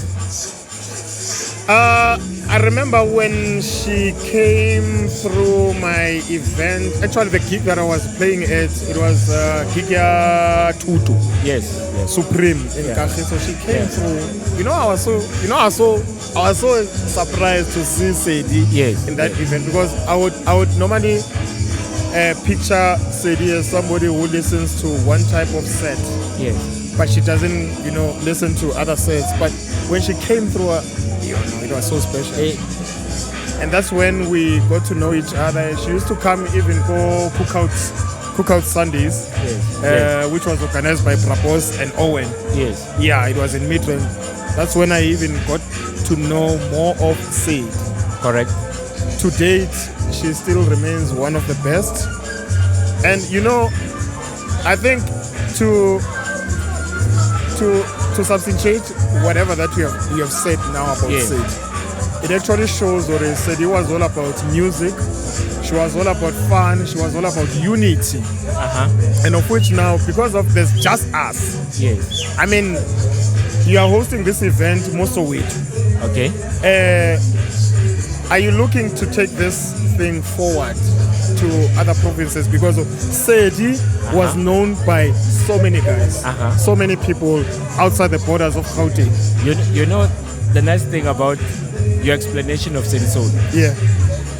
I remember when she came through my event. Actually, the gig that I was playing at, it was Giga Tutu. Yes. Supreme in Kashi. So she came through. I was so surprised to see Sadie in that event because I would normally picture Sadie as somebody who listens to one type of set. Yes. But she doesn't, listen to other sets. But when she came through, it was so special. And that's when we got to know each other. She used to come even for cookout Sundays, which was organized by Brabos and Owen. Yes. Yeah, it was in Midrand. That's when I even got to know more of Sid. Correct. To date, she still remains one of the best. And I think to substantiate whatever that you have said now about Sid, it actually shows what he said. He was all about music. She was all about fun. She was all about unity. And of which now, because of this Just Us. Yes. I mean, you are hosting this event, most of it. Okay. Are you looking to take this thing forward to other provinces? Because Sadie was known by so many guys, so many people outside the borders of Gauteng. You know the nice thing about your explanation of Sadie Soul? Yeah.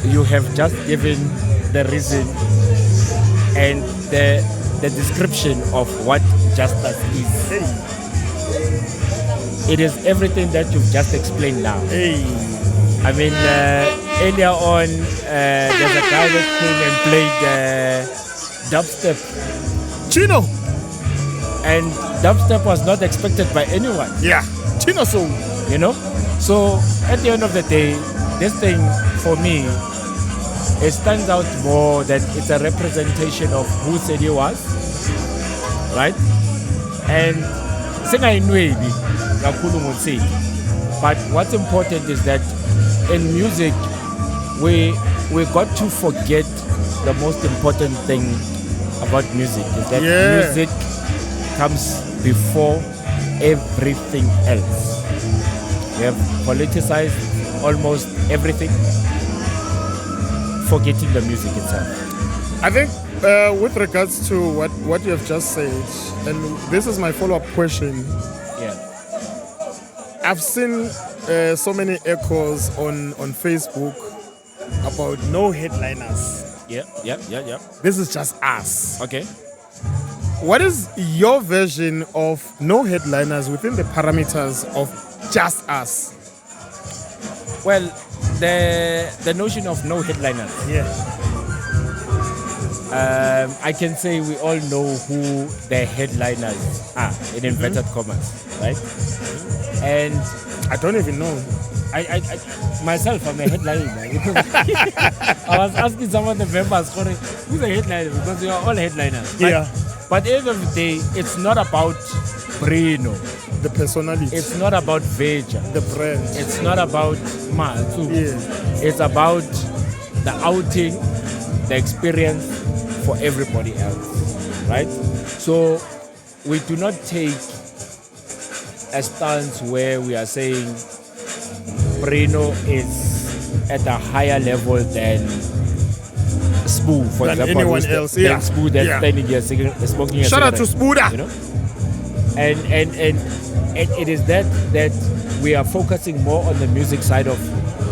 You have just given the reason and the description of what justice is. It is everything that you've just explained now. I mean, earlier on, there's a guy that came and played dubstep. Chino! And dubstep was not expected by anyone. Yeah, Chino song. So at the end of the day, this thing for me, it stands out more that it's a representation of who Sadie was, right? And but what's important is that in music, we got to forget the most important thing about music is that music comes before everything else. We have politicized almost everything, forgetting the music itself. I think with regards to what you have just said, and this is my follow-up question. Yeah. I've seen so many echoes on Facebook about no headliners. Yeah. This is just us. Okay. What is your version of no headliners within the parameters of just us? Well, the notion of no headliners. Yeah. I can say we all know who the headliners are, in inverted commas, right? And I don't even know. I myself, I'm a headliner. I was asking some of the members, who's a headliner? Because we are all headliners. Yeah. But at the end of the day, it's not about Brino. The personality. It's not about Veja. The brand. It's not about Matsu. Yeah. It's about the outing, the experience for everybody else, right? So we do not take a stance where we are saying Brino is at a higher level than Spoo, for Than example. anyone else, yeah. Than Spoo that's Yeah. standing here smoking a Shout out to cigarette, Spooda. you know? And it is that we are focusing more on the music side of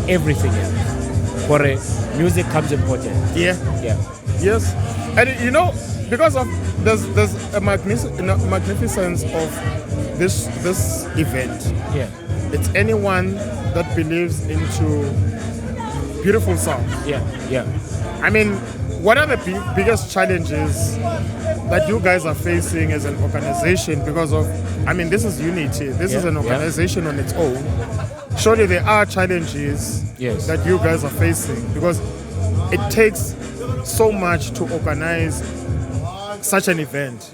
everything else. For music comes important. Yeah. Yeah. Yes. And you know, because of there's a magnificence of this event. Yeah. It's anyone that believes into beautiful sound. Yeah. I mean, what are the biggest challenges that you guys are facing as an organization? Because of, I mean, this is unity. This is an organization on its own. Surely there are challenges that you guys are facing, because it takes so much to organize such an event.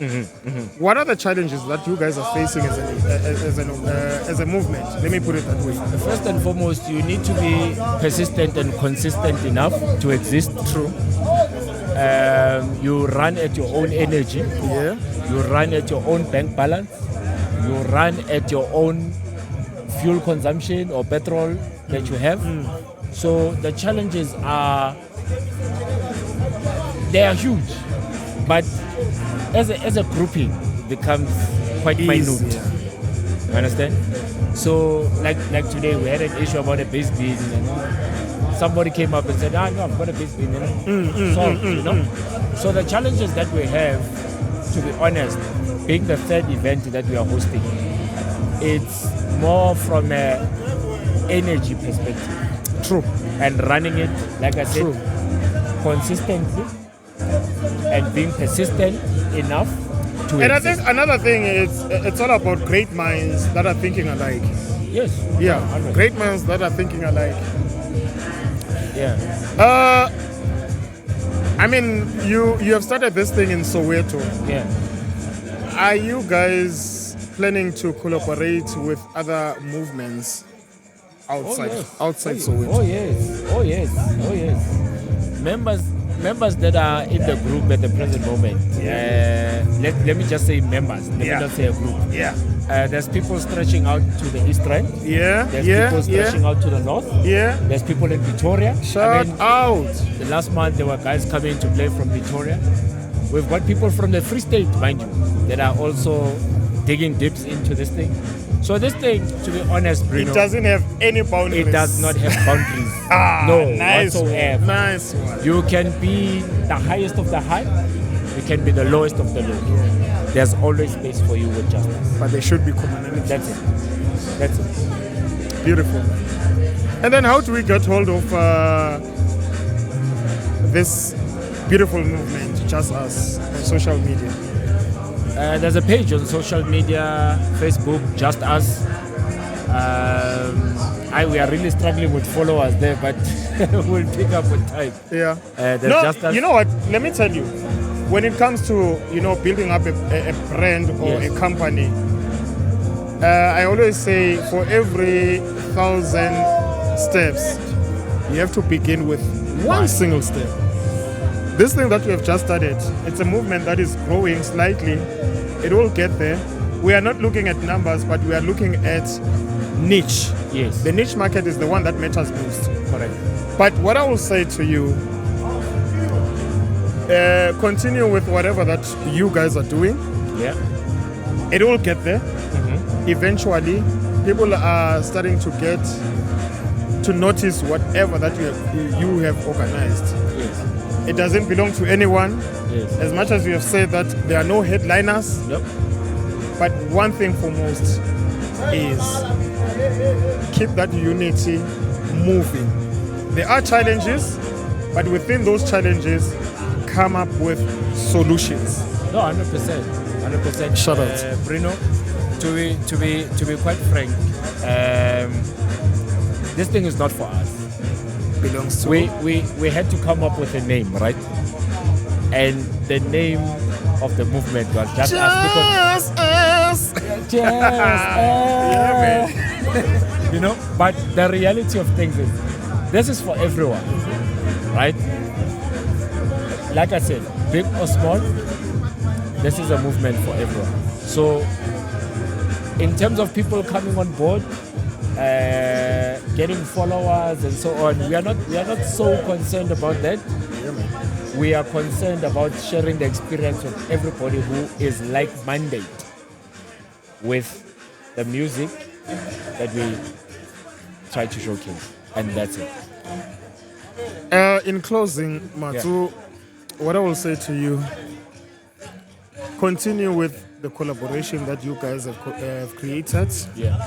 What are the challenges that you guys are facing as a movement? Let me put it that way. First and foremost, you need to be persistent and consistent enough to exist. True. You run at your own energy. Yeah. You run at your own bank balance. You run at your own fuel consumption or petrol that you have. So the challenges they are huge, but as a grouping it becomes quite minute. You understand? So like today we had an issue about a bass bin, and somebody came up and said, no, I've got a bass bin, solved, you know? So the challenges that we have, to be honest, being the third event that we are hosting, it's more from an energy perspective. True. And running it, like I said, True. consistently and being persistent enough to And I exist. think another thing is it's all about great minds that are thinking alike. Yes. Yeah. 100. Great minds that are thinking alike. Yeah. I mean, you have started this thing in Soweto. Yeah. Are you guys planning to collaborate with other movements outside Soweto? Oh yes. Members that are in the group at the present moment. Let me just say members. Let me not say a group. Yeah. There's people stretching out to the east end. Yeah. There's Yeah. people stretching out to the north. Yeah. There's people in Victoria. Shout out. The last month there were guys coming to play from Victoria. We've got people from the Free State, mind you, that are also digging dips into this thing. So this thing, to be honest, Bruno, It doesn't have any boundaries. it does not have boundaries. No, nice whatsoever. One. Nice one. You can be the highest of the high, you can be the lowest of the low. There's always space for you with justice. But there should be commonality. That's it. Beautiful. And then how do we get hold of this beautiful movement, Just Us, on social media? There's a page on social media, Facebook, Just Us. We are really struggling with followers there, but we'll pick up with time. Yeah. There's No, Just Us. you know what? Let me tell you. When it comes to, building up a brand or Yes. a company, I always say for every 1,000 steps, you have to begin with one single step. This thing that we have just started, it's a movement that is growing slightly. It will get there, we are not looking at numbers, but we are looking at niche. Yes. The niche market is the one that matters most. Correct. But what I will say to you, continue with whatever that you guys are doing. Yeah. It will get there. Eventually, people are starting to get to notice whatever that you have organized. Yes. It doesn't belong to anyone. Yes. As much as you have said that there are no headliners. Yep. But one thing foremost is keep that unity moving. There are challenges, but within those challenges, come up with solutions. No, 100%. 100%. Shout out. Bruno, to be quite frank, this thing is not for us. Belongs to We had to come up with a name, right? And the name of the movement was just us because us. yeah, man. You know, but the reality of things is this is for everyone, right? Like I said, big or small, this is a movement for everyone. So in terms of people coming on board, getting followers and so on, we are not so concerned about that. We are concerned about sharing the experience of everybody who is like-minded with the music that we try to showcase, and that's it. In closing, Matsu, what I will say to you, continue with the collaboration that you guys have created. Yeah.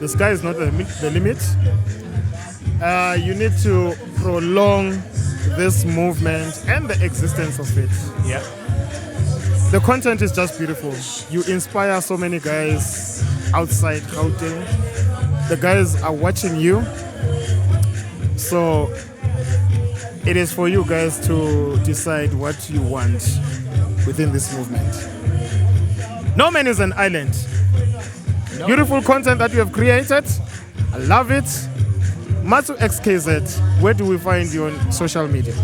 The sky is not the limit. You need to prolong this movement and the existence of it. Yeah. The content is just beautiful. You inspire so many guys outside Gauteng. The guys are watching you. So it is for you guys to decide what you want within this movement. No man is an island. No. Beautiful content that you have created. I love it. Matsu XKZ, where do we find you on social media?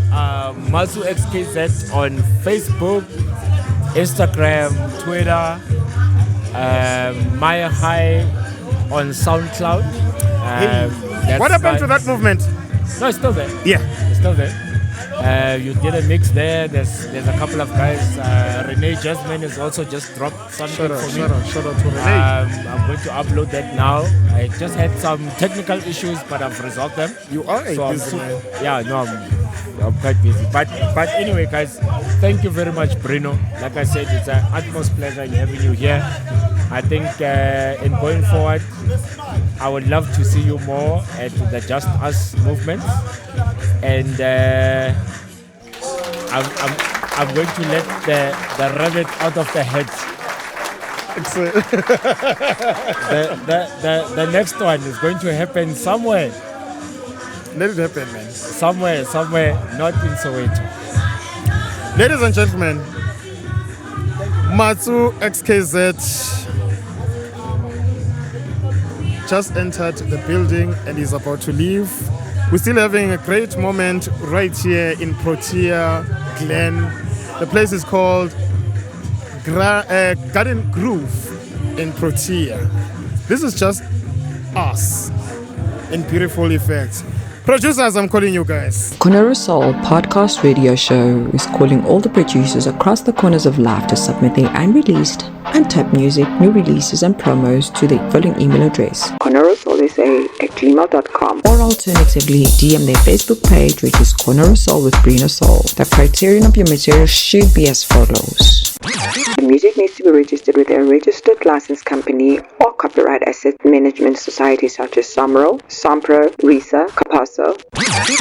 Matsu XKZ on Facebook, Instagram, Twitter, Maya High on SoundCloud. What happened to that movement? No, it's still there. Yeah. It's still there. You did a mix there. There's a couple of guys. Renee Jasmine has also just dropped something for me. Shout out to Renee. I'm going to upload that now. I just had some technical issues, but I've resolved them. You are a busy man. Yeah, no, I'm quite busy. But anyway, guys, thank you very much, Bruno. Like I said, it's an utmost pleasure in having you here. I think in going forward, I would love to see you more at the Just Us movement. And I'm going to let the rabbit out of the hat. The next one is going to happen somewhere. Let it happen, man. Somewhere, not in Soweto. Ladies and gentlemen, Matsu XKZ just entered the building and is about to leave. We're still having a great moment right here in Protea, Glen. The place is called Garden Groove in Protea. This is just us in beautiful effects. Producers, I'm calling you guys. Khabo Soul podcast radio show is calling all the producers across the corners of life to submit their unreleased, untapped music, new releases and promos to the following email address: khabo@gmail.com, or alternatively DM their Facebook page, which is Khabo Soul with Brina Soul. The criterion of your material should be as follows. The music needs to be registered with a registered license company or copyright asset management society such as Samro, Sampro, Risa, Capasso.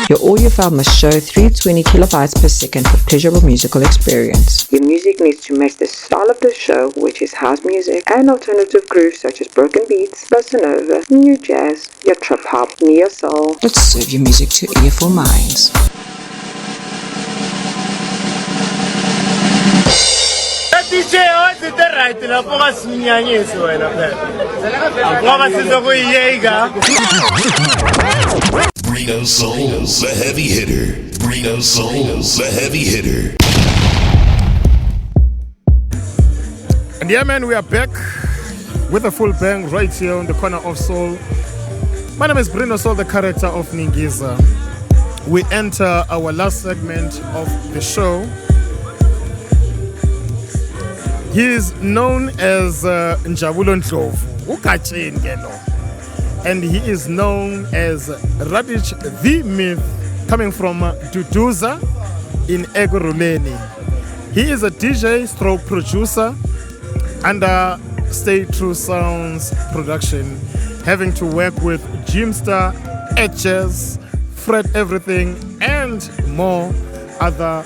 Your audio file must show 320 kilobytes per second for pleasurable musical experience. Your music needs to match the style of the show, which is house music and alternative grooves such as broken beats, bossa nova, new jazz, your trip hop, neo soul. Let's serve your music to earful minds. DJ wathi the right lapho kasinyanyisi wena phela ngoba sizokuyiyeka. Brino Souls, the heavy hitter. Brino Souls, the heavy hitter. And yeah, man, we are back. with a full bang right here on the corner of Soul. My name is Bruno Soul, the character of Ningiza. We enter our last segment of the show. He is known as Njabulo Ndlovu, Ukacheni ke lo. And he is known as Radic the Myth, coming from Duduza in Ekurhuleni. He is a DJ stroke producer under Stay True Sounds production, having to work with Jimster, Etches, Fred Everything, and more other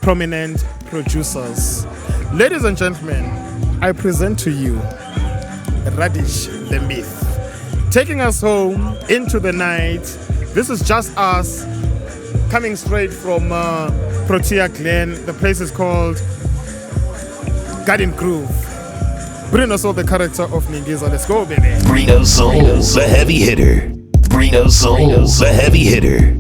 prominent producers. Ladies and gentlemen, I present to you Radic the Myth, taking us home into the night. This is just us, coming straight from Protea Glen. The place is called Garden Groove. Bruno Soul, the character of Ningiza. Let's go, baby. Bruno Soul, the heavy hitter. Bruno Soul, the heavy hitter.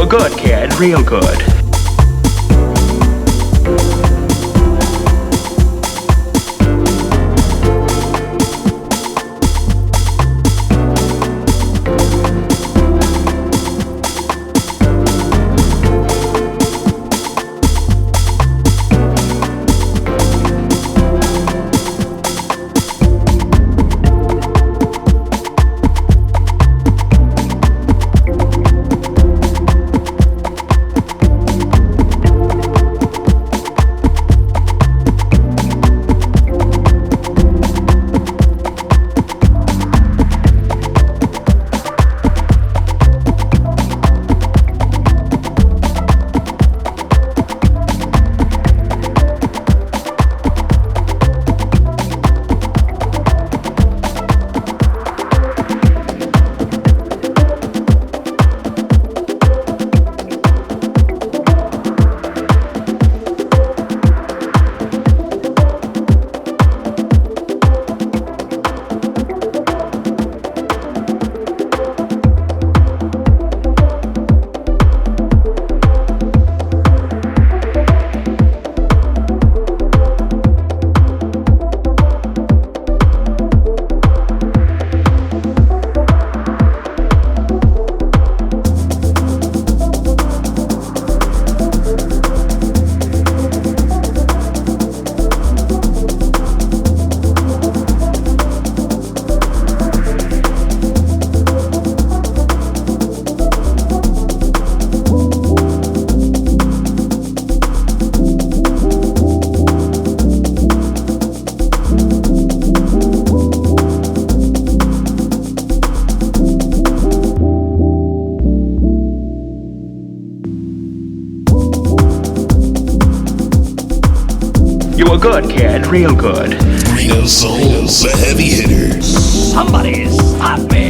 were good, kid. Real good. You were good, kid. Real good. Reno Souls, the heavy hitter. Somebody stop me.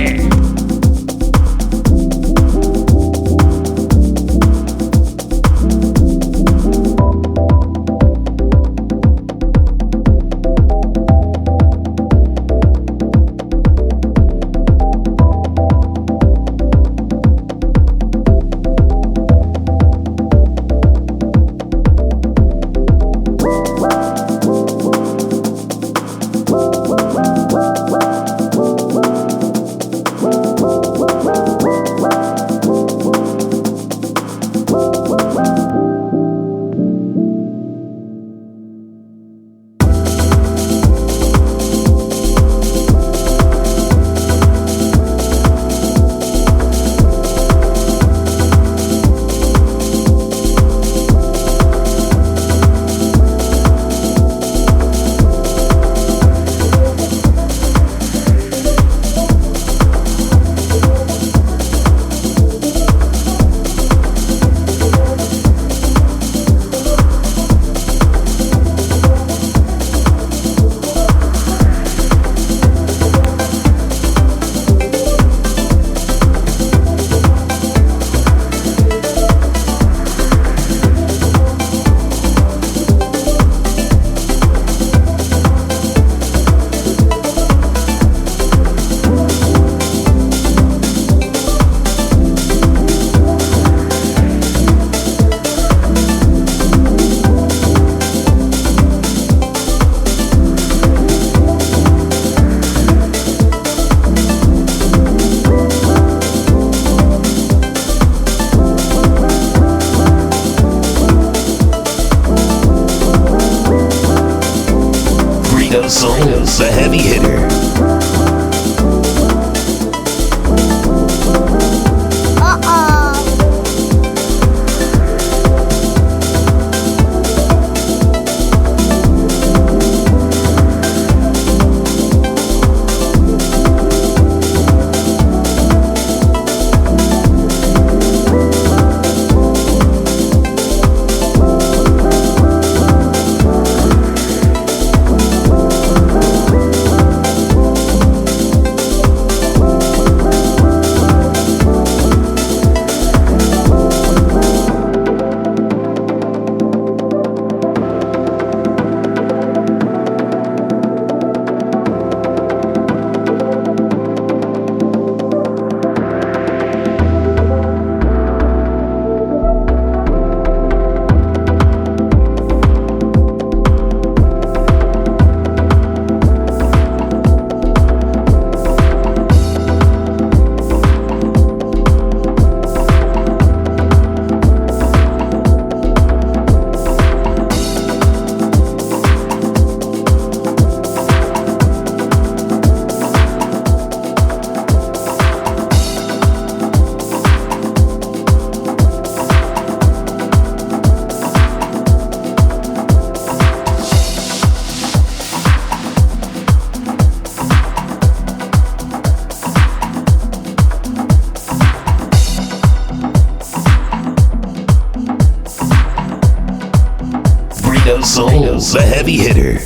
Solos, the heavy hitter.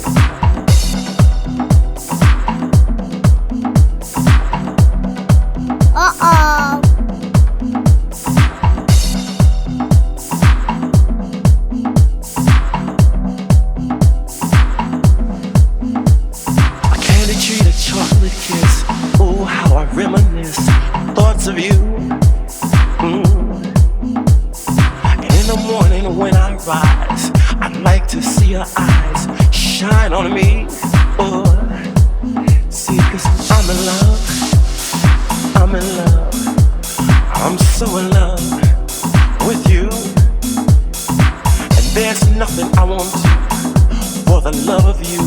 A candy treat, a chocolate kiss. Oh, how I reminisce. Thoughts of you. In the morning when I rise, I like to see your eyes shine on me. Oh, see, 'cause I'm in love. I'm in love. I'm so in love with you. And there's nothing I won't do for the love of you.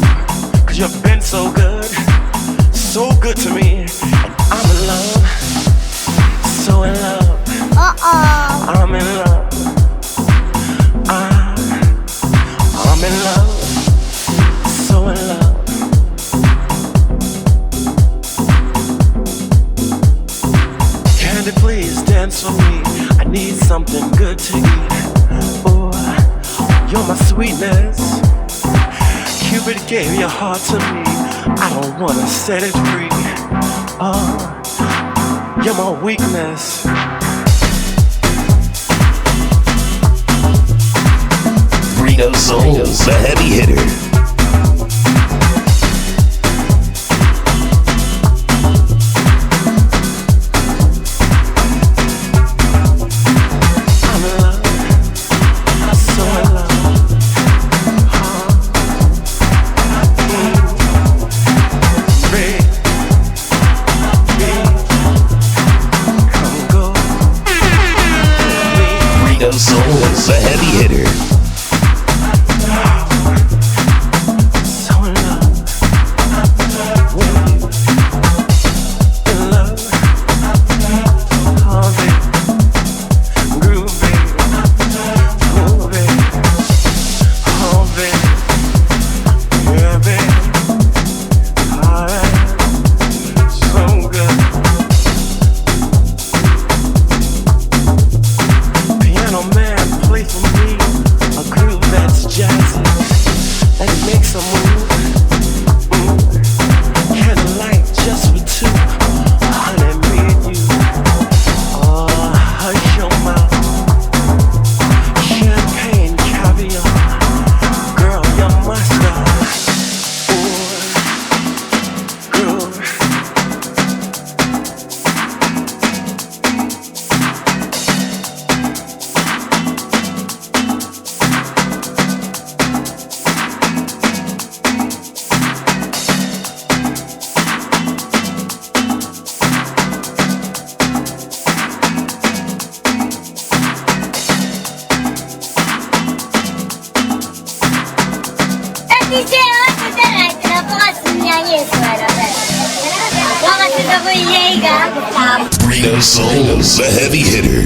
'Cause you've been so good to me. And I'm in love, so in love. I'm in love. I'm in love, so in love. Candy, please dance for me. I need something good to eat. Oh, you're my sweetness. Cupid gave your heart to me. I don't wanna set it free. Oh, you're my weakness. Reno Solos, the heavy hitter. Solos, the heavy hitter. Reno Solos, the heavy hitter.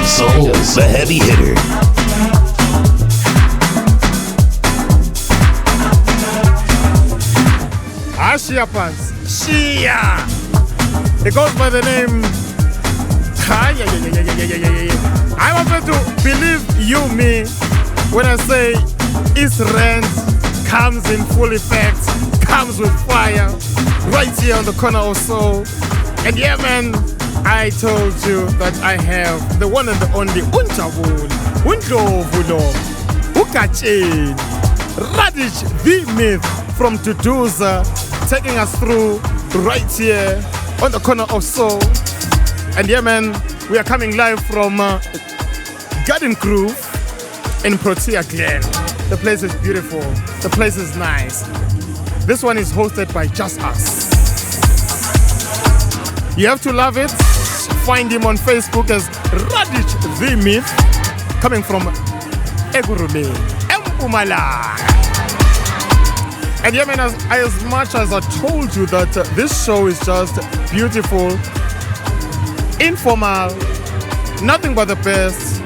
Solos, the heavy hitter. Shia pants. Shia. It goes by the name. I want to believe you me when I say East Rand comes in full effect, comes with fire, right here on the corner of Soul. And yeah, man, I told you that I have the one and the only Unjabul, Undlovulo, Ukachin, Radic, the myth from Tuduza, taking us through right here on the corner of Soul. And yeah, man, We are coming live from Garden Groove in Protea, Glen. The place is beautiful. The place is nice. This one is hosted by just us. You have to love it. Find him on Facebook as Radic the Myth, coming from Ekurhuleni, Mpumalanga. And yeah, man, as much as I told you that this show is just beautiful, informal, nothing but the best,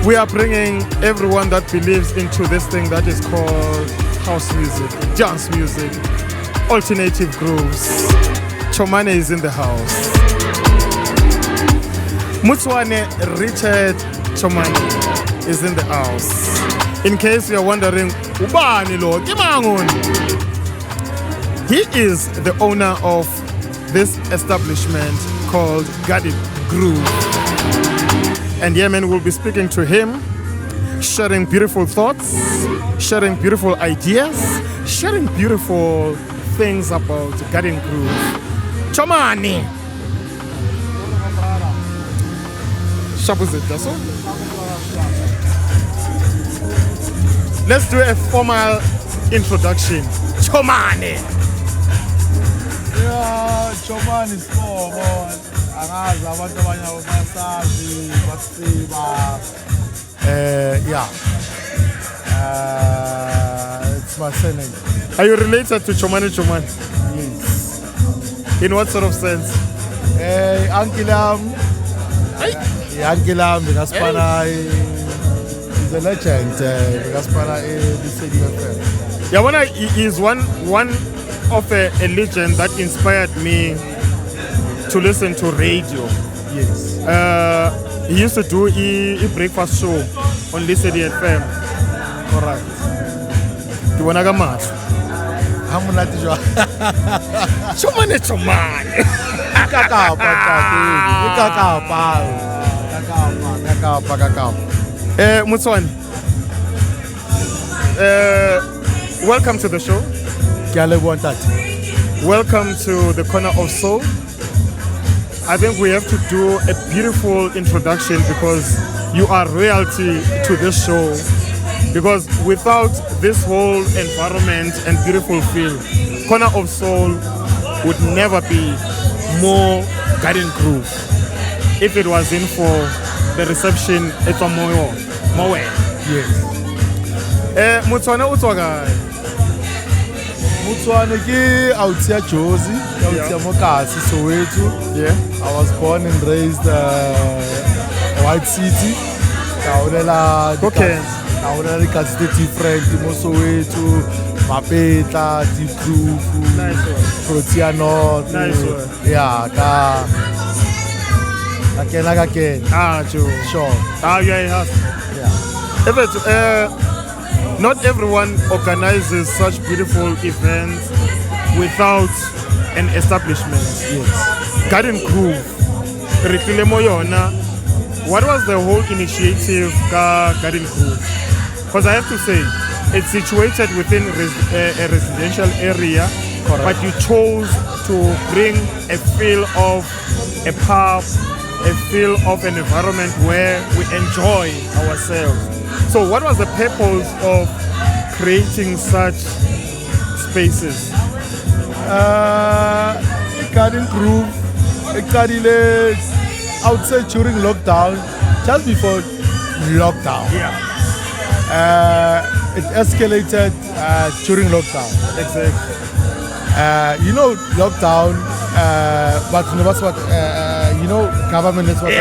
we are bringing everyone that believes into this thing that is called house music, dance music, alternative grooves. Chomane is in the house. Mutswane Richard Chomane is in the house. In case you're wondering, Ubani lo Kimangun. He is the owner of this establishment called Garden Groove. And Yemen will be speaking to him, sharing beautiful thoughts, sharing beautiful ideas, sharing beautiful things about Garden Groove. Chomani. Shabuzet, so? Let's do a formal introduction. Chomani. Yeah, Chomani is formal. Angazi abantu abanye abasazi basiba. Yeah. It's my surname. Are you related to Chomani Chomani? Yes. In what sort of sense? Ankilam. Ankilam Gaspara is a legend. Gaspara is the Yeah, when he is one of a legend that inspired me to listen to radio. Yes. He used to do a breakfast show on Lisedi FM. Correct. You wanna go mad? Hamunati jwa. Chomane Chomane. Kakapa. Mutswane. Welcome to the show. Welcome to the Corner of Soul. I think we have to do a beautiful introduction because you are royalty to this show. Because without this whole environment and beautiful feel, Corner of Soul would never be more Garden Groove if it wasn't for the reception at Moe. Yes. Mutswane utsoga. Mutswane ki outia Jozi, outia Mokasi, Soweto. Yeah. I was born and raised White City. Okay. Kaurela di different Soweto, Mapeta, Deep Groove, Nice one. Protea North. Nice one. Yeah, again. Joe. Sure. Yeah. Yeah. Not everyone organizes such beautiful events without an establishment. Yes. Garden Groove. Rikile Moyona. What was the whole initiative Garden Groove? Because I have to say, it's situated within a residential area. Correct. But you chose to bring a feel of a pub, a feel of an environment where we enjoy ourselves. So what was the purpose of creating such spaces? Garden Groove, I would say during lockdown, just before lockdown. Yeah. It escalated during lockdown. Exactly. Lockdown, but government is what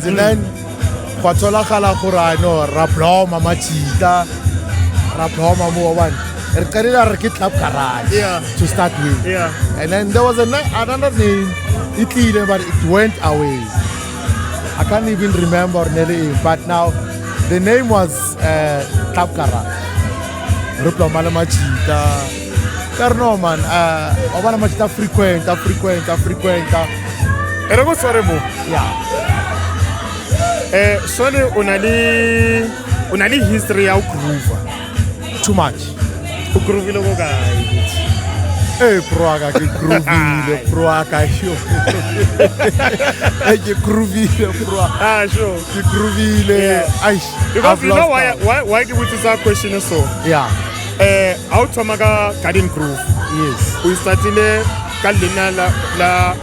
and then Kwatola Kala Kurano, Raploma Machita, Raploma Mowan, Club Garage to start with. Yeah. And then there was another name, Italy, but it went away. I can't even remember nearly, but now the name was Club Garage. Raploma Machita. Carno man, Obana Machita frequenta. Erego soremo. Yeah. Sole unali history ya groove. Too much. Groove lo guy. Hey, Protea, ke groovile, Protea, yo. Hey, ke groovile, Protea. Sure. Ke groovile. Aish. Because you know why give it that question so? Yeah. How to make a garden groove? Yes. We started la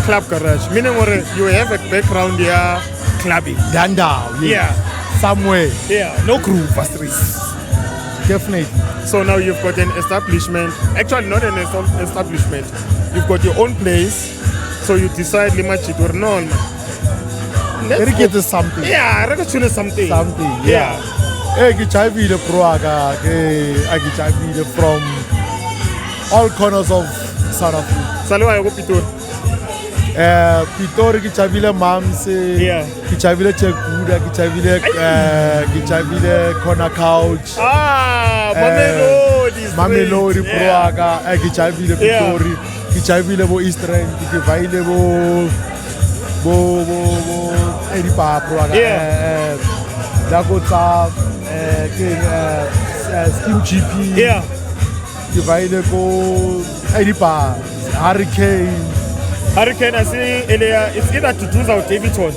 club garage. Meaning you have a background here clubbing. Danda. Yeah. Somewhere. Yeah. No groove, RazChriz. Definitely. So now you've got an establishment. Actually, not an establishment. You've got your own place. So you decide limit it or no. Let's get something. Yeah, I reckon something. Something. Yeah. Hey, ke chavile Protea. Ke chavile from all corners of South Africa. Salwa go Pitori. Pitori ke chavile Mamse. Yeah. Ke chavile Chekuda. Ke chavile Corner Couch. Mamelodi Protea. Ke chavile Pitori. Ke chavile bo East Rand. Ke vaile bo Edipa Protea. Dakota Skim GP. Yeah. Ke vaile bo Edipa Hurricane. Hurricane, I see earlier, it's either to do or Davidson.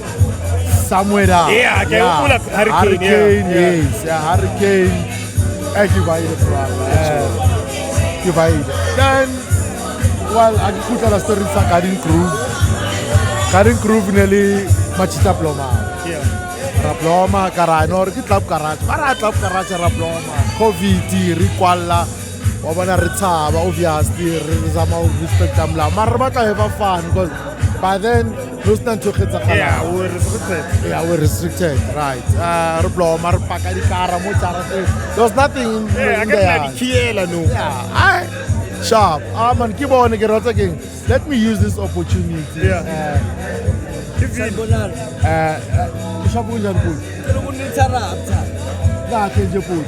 Somewhere there. Yeah, okay, yeah. Hurricane, yes. Yeah, Hurricane. Ke vaile Protea. Ke vaile. Then, well, I put a story sa Garden Groove. Garden Groove nearly Machita Ploma. Yeah. Raploma, Karanor, Club Garage. Club Garage, Raploma. COVID, Rikwala. Wabana Ritaba, obviously, Rizama, respect them. Marabata have fun because by then, those not to get yeah, we're restricted. Yeah, we're restricted, right. Raploma, Pakari, Karamucha. There's nothing. Yeah, I get like Kiela, no. Yeah, sharp. Man, keep on again. Let me use this opportunity. Yeah.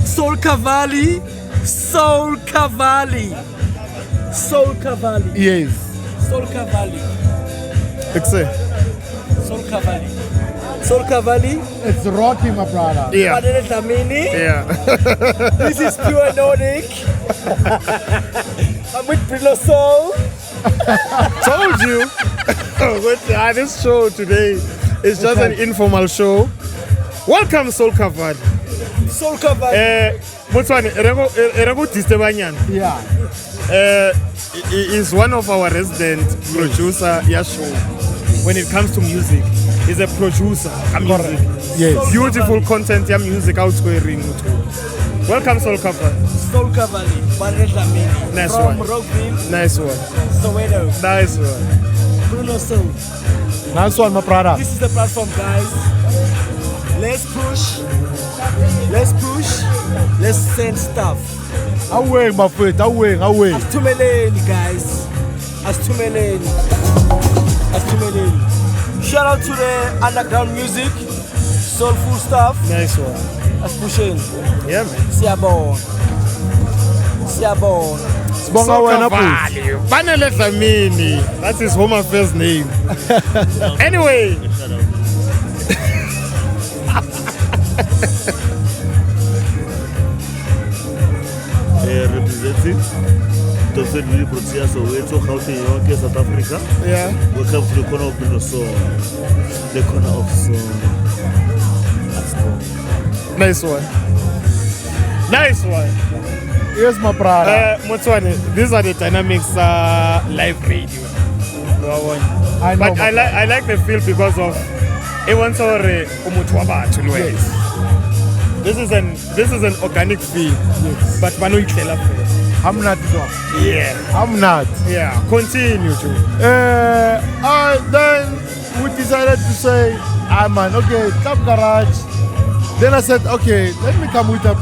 Soul Cavalli. Soul Cavalli. Soul Cavalli. Yes. Soul Cavalli. Soul Cavalli. Soul Cavalli. It's rocking, my brother. Yeah. Yeah. This is pure Nordic. I'm with Brino Soul. Told you. This show today is just an informal show. Welcome, Soul Cavalli. Soul Cavalli. Motswane, Erego Tistebanyana. Yeah. He is one of our resident producer show. When it comes to music, he's a producer. Music. Yes. Beautiful content, music out squaring. Welcome, Soul Cavalli. Soul Cavalli. Nice from one. Rockville. Nice one. Soweto. Nice one. Bruno Soul. Nice one, my brother. This is the platform, guys. Let's push. Let's send stuff. Away, my friend. Away. Asitumeleni, guys. Asitumeleni. Shout out to the underground music. Soulful stuff. Nice one. Let's push in. Yeah, man. Siyabona. Soul Cavalli. Panele Dlamini. That's his home affairs name. Anyway. Representing Dr. Protea, Soweto, Gauteng, South Africa. Yeah. Welcome to the corner of Minnesota. The corner of soul. Nice one. Yes, my brother. Motswane, these are the dynamics live radio. I know. But I like the feel because of everyone's already yes. This is an organic feel. Yes. But Manu I'm not. Yeah. I'm not. Yeah. Continue to. Then we decided to say, man, okay, Club Garage. Then I said, okay, let me come with a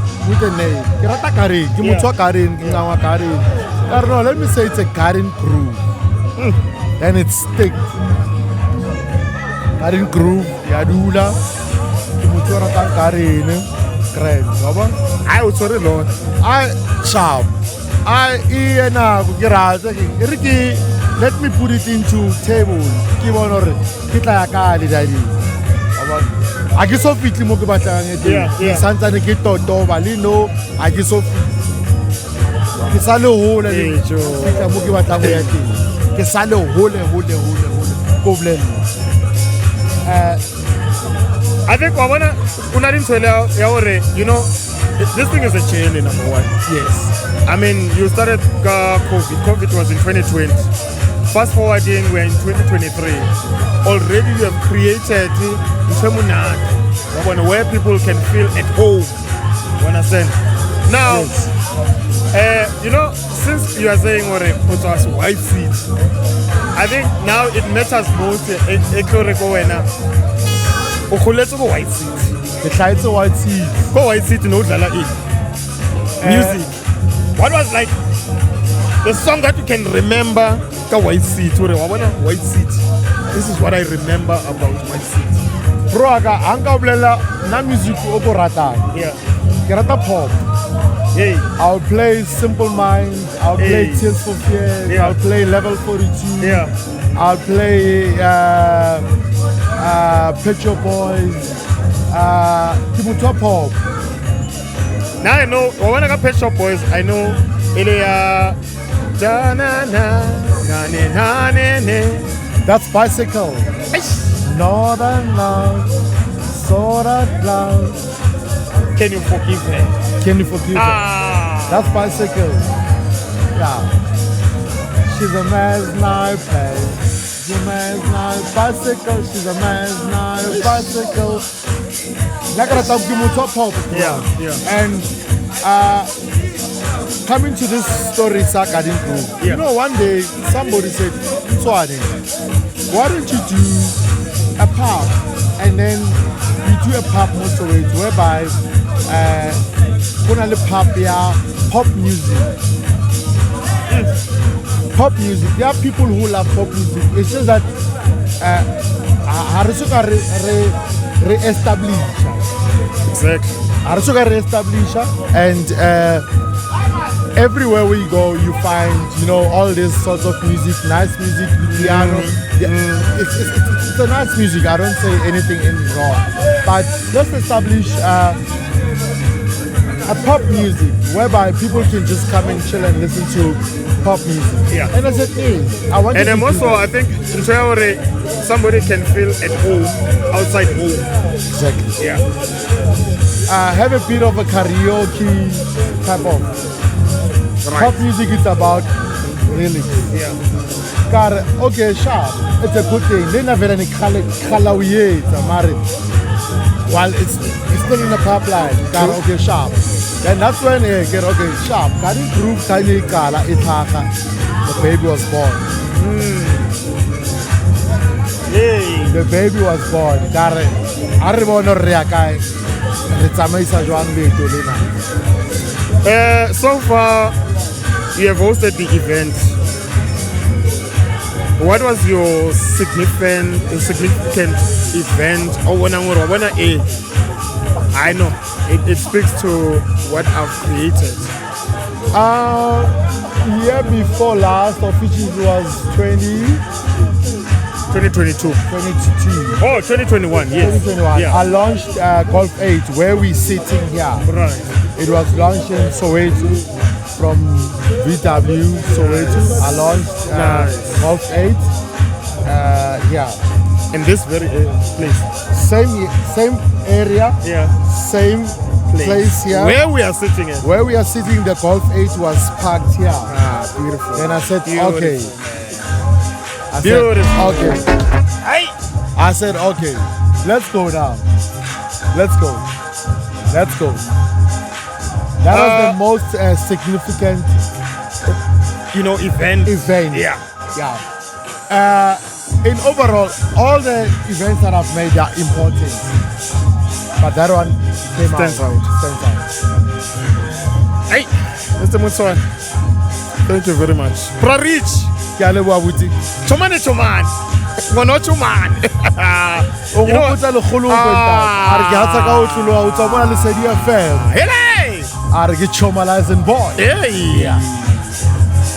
name. Kirata Karin, Kimutwa Karin, Kingawa Karin. I don't know, let me say it's a Karin Groove. And it's stick. Karin Groove, Yadula, Kimutwa Karin, Crème. I was sorry, Lord. Sharp. Ricky, let me put it into table. Kita yakali dali. I get so fitly mokubatang. Santa Nikito, Balino, I get so ke sa le hole le ka mo ke batlang go ya teng ke sa le hole go bolella I think wabona una ntwele ya hore you know this thing is a journey number one. Yes. I mean you started COVID was in 2020. Fast forwarding we're in 2023. Already you have created where people can feel at home. You understand? Now you know since you are saying what it was white seat, I think now it matters most Ekurhuleni ukhuletse go white seat. Ke hlaetse white seat. Go white seat no dlala in. Music. What was like the song that you can remember ka white seat ore wa bona white seat. This is what I remember about white seat. Bro aka anga bolela na music o go ratang. Yeah. Ke rata pop. Hey, I'll play Simple Minds, I'll play Tears for Fears, I'll play Level 42. Yeah. I'll play Pet Shop Boys, Kibuta Pop. Now I know, when I got Pet Shop Boys, I know that's Bicycle. Northern Love, Sword of Love. Can you forgive me? Can you forgive me? That's Bicycle. Yeah. She's a man's knife, she's a man's knife, bicycle, she's a man's knife, bicycle. Like I said, give me top pop. Yeah. And coming to this story, you know, one day somebody said, Swadi, why don't you do a pub? And then you do a pub most of it, whereby pop music. Pop music. There are people who love pop music. It's just that re-establish. Exactly. Re-establish. And everywhere we go, you find, you know, all these sorts of music, nice music, piano. It's a nice music. I don't say anything wrong. But let's establish a pop music whereby people can just come and chill and listen to pop music. Yeah. And I said, hey, I want. And then also, I think in theory, somebody can feel at home outside home. Exactly. Yeah. Have a bit of a karaoke type of pop music. It's about lyrics. Yeah. Car, okay, sharp. It's a good thing. Then I've any kalawiye, it's a marriage. While it's still in the pipeline, car, okay, sharp. Then that's when get okay, sharp. Can you prove tiny kala itaka? The baby was born. Yay. The baby was born. Car, I remember reakai. So far, you have hosted the event. What was your significant event? I know it speaks to what I've created. Year before last, officially was 2022. Oh, 2021, yes. 2021. Yeah. I launched Golf 8, where we're sitting here. Right. It was launched in Soweto from VW Soweto. I launched Golf 8 here. In this very place. Same area. Yeah. Same place here. Where we are sitting at. Where we are sitting, the Golf 8 was parked here. Beautiful. Then I said, Beautiful. okay. Beautiful. Okay. I said, okay, let's go now. Let's go. That was the most significant, event. Yeah. In overall, all the events that I've made are important, but that one stands out. Hey, Mr. Mutson, thank you very much. Prarich. Chomane. Mono chuman.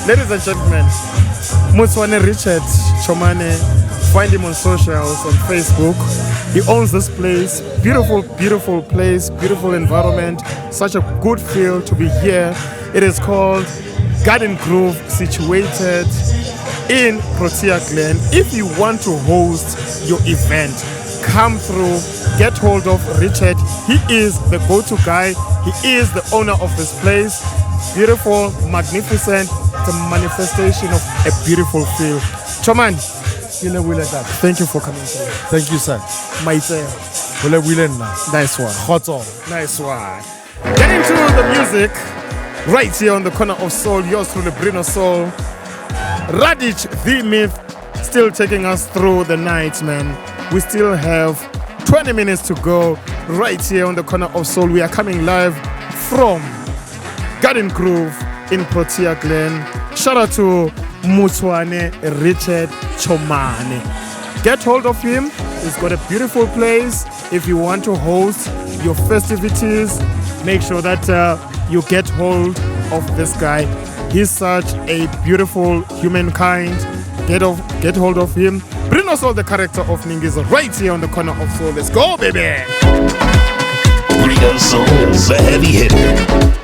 Ladies and gentlemen, Mutswane Richard Chomane Find him on socials, on Facebook. He owns this place. Beautiful, beautiful place, beautiful environment. Such a good feel to be here. It is called Garden Grove, situated in Protea Glen. If you want to host your event, come through, get hold of Richard. He is the go-to guy. He is the owner of this place. Beautiful, magnificent. It's a manifestation of a beautiful feel. Choman, thank you for coming through. Thank you, sir. Nice one. Nice one. Get into the music right here on the corner of soul. Yours through the Brino Soul. Radic, the myth, still taking us through the night, man. We still have 20 minutes to go right here on the corner of soul. We are coming live from Garden Grove in Protea Glen. Shout out to Mutswane Richard Chomane. Get hold of him. He's got a beautiful place. If you want to host your festivities, make sure that you get hold of this guy. He's such a beautiful humankind. Get hold of him. Bring us all the character of Ningiza right here on the corner of soul. Let's go, baby. Bring us soul, the heavy hitter.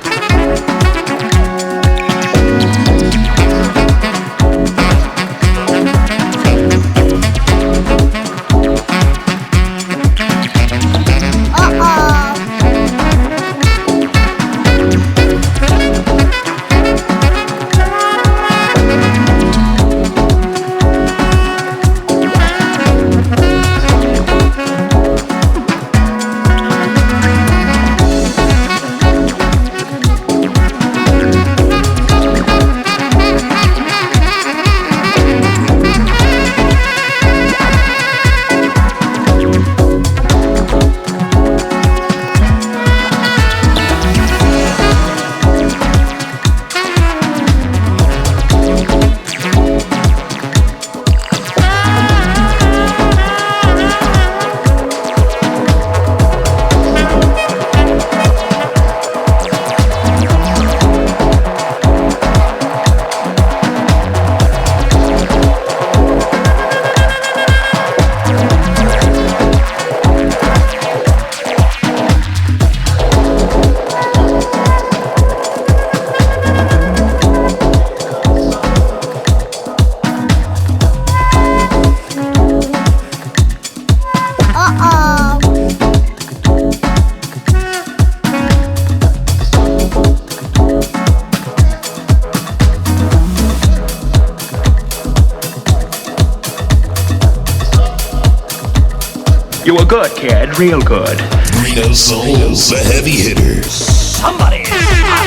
You were good, kid. Real good. Reno Souls, the heavy hitter. Somebody is hot.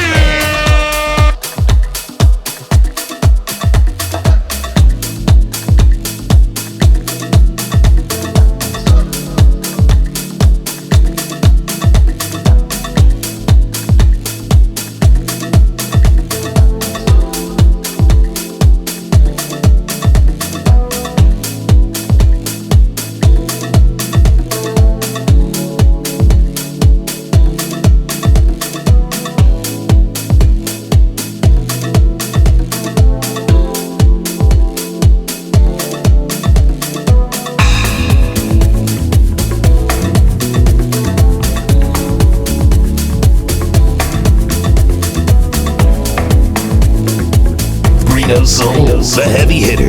Reno Souls, the heavy hitter.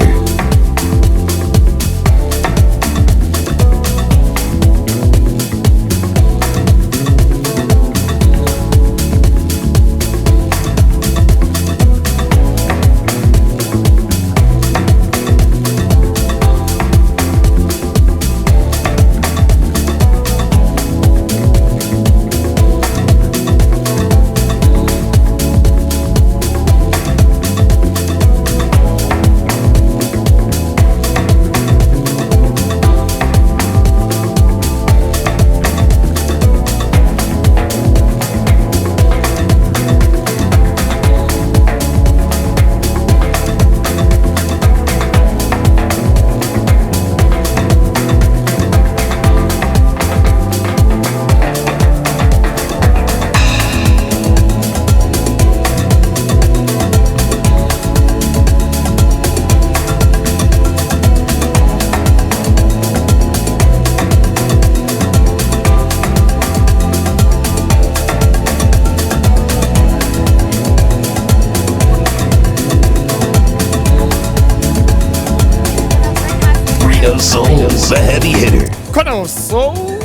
the heavy hitter. Corner of Soul,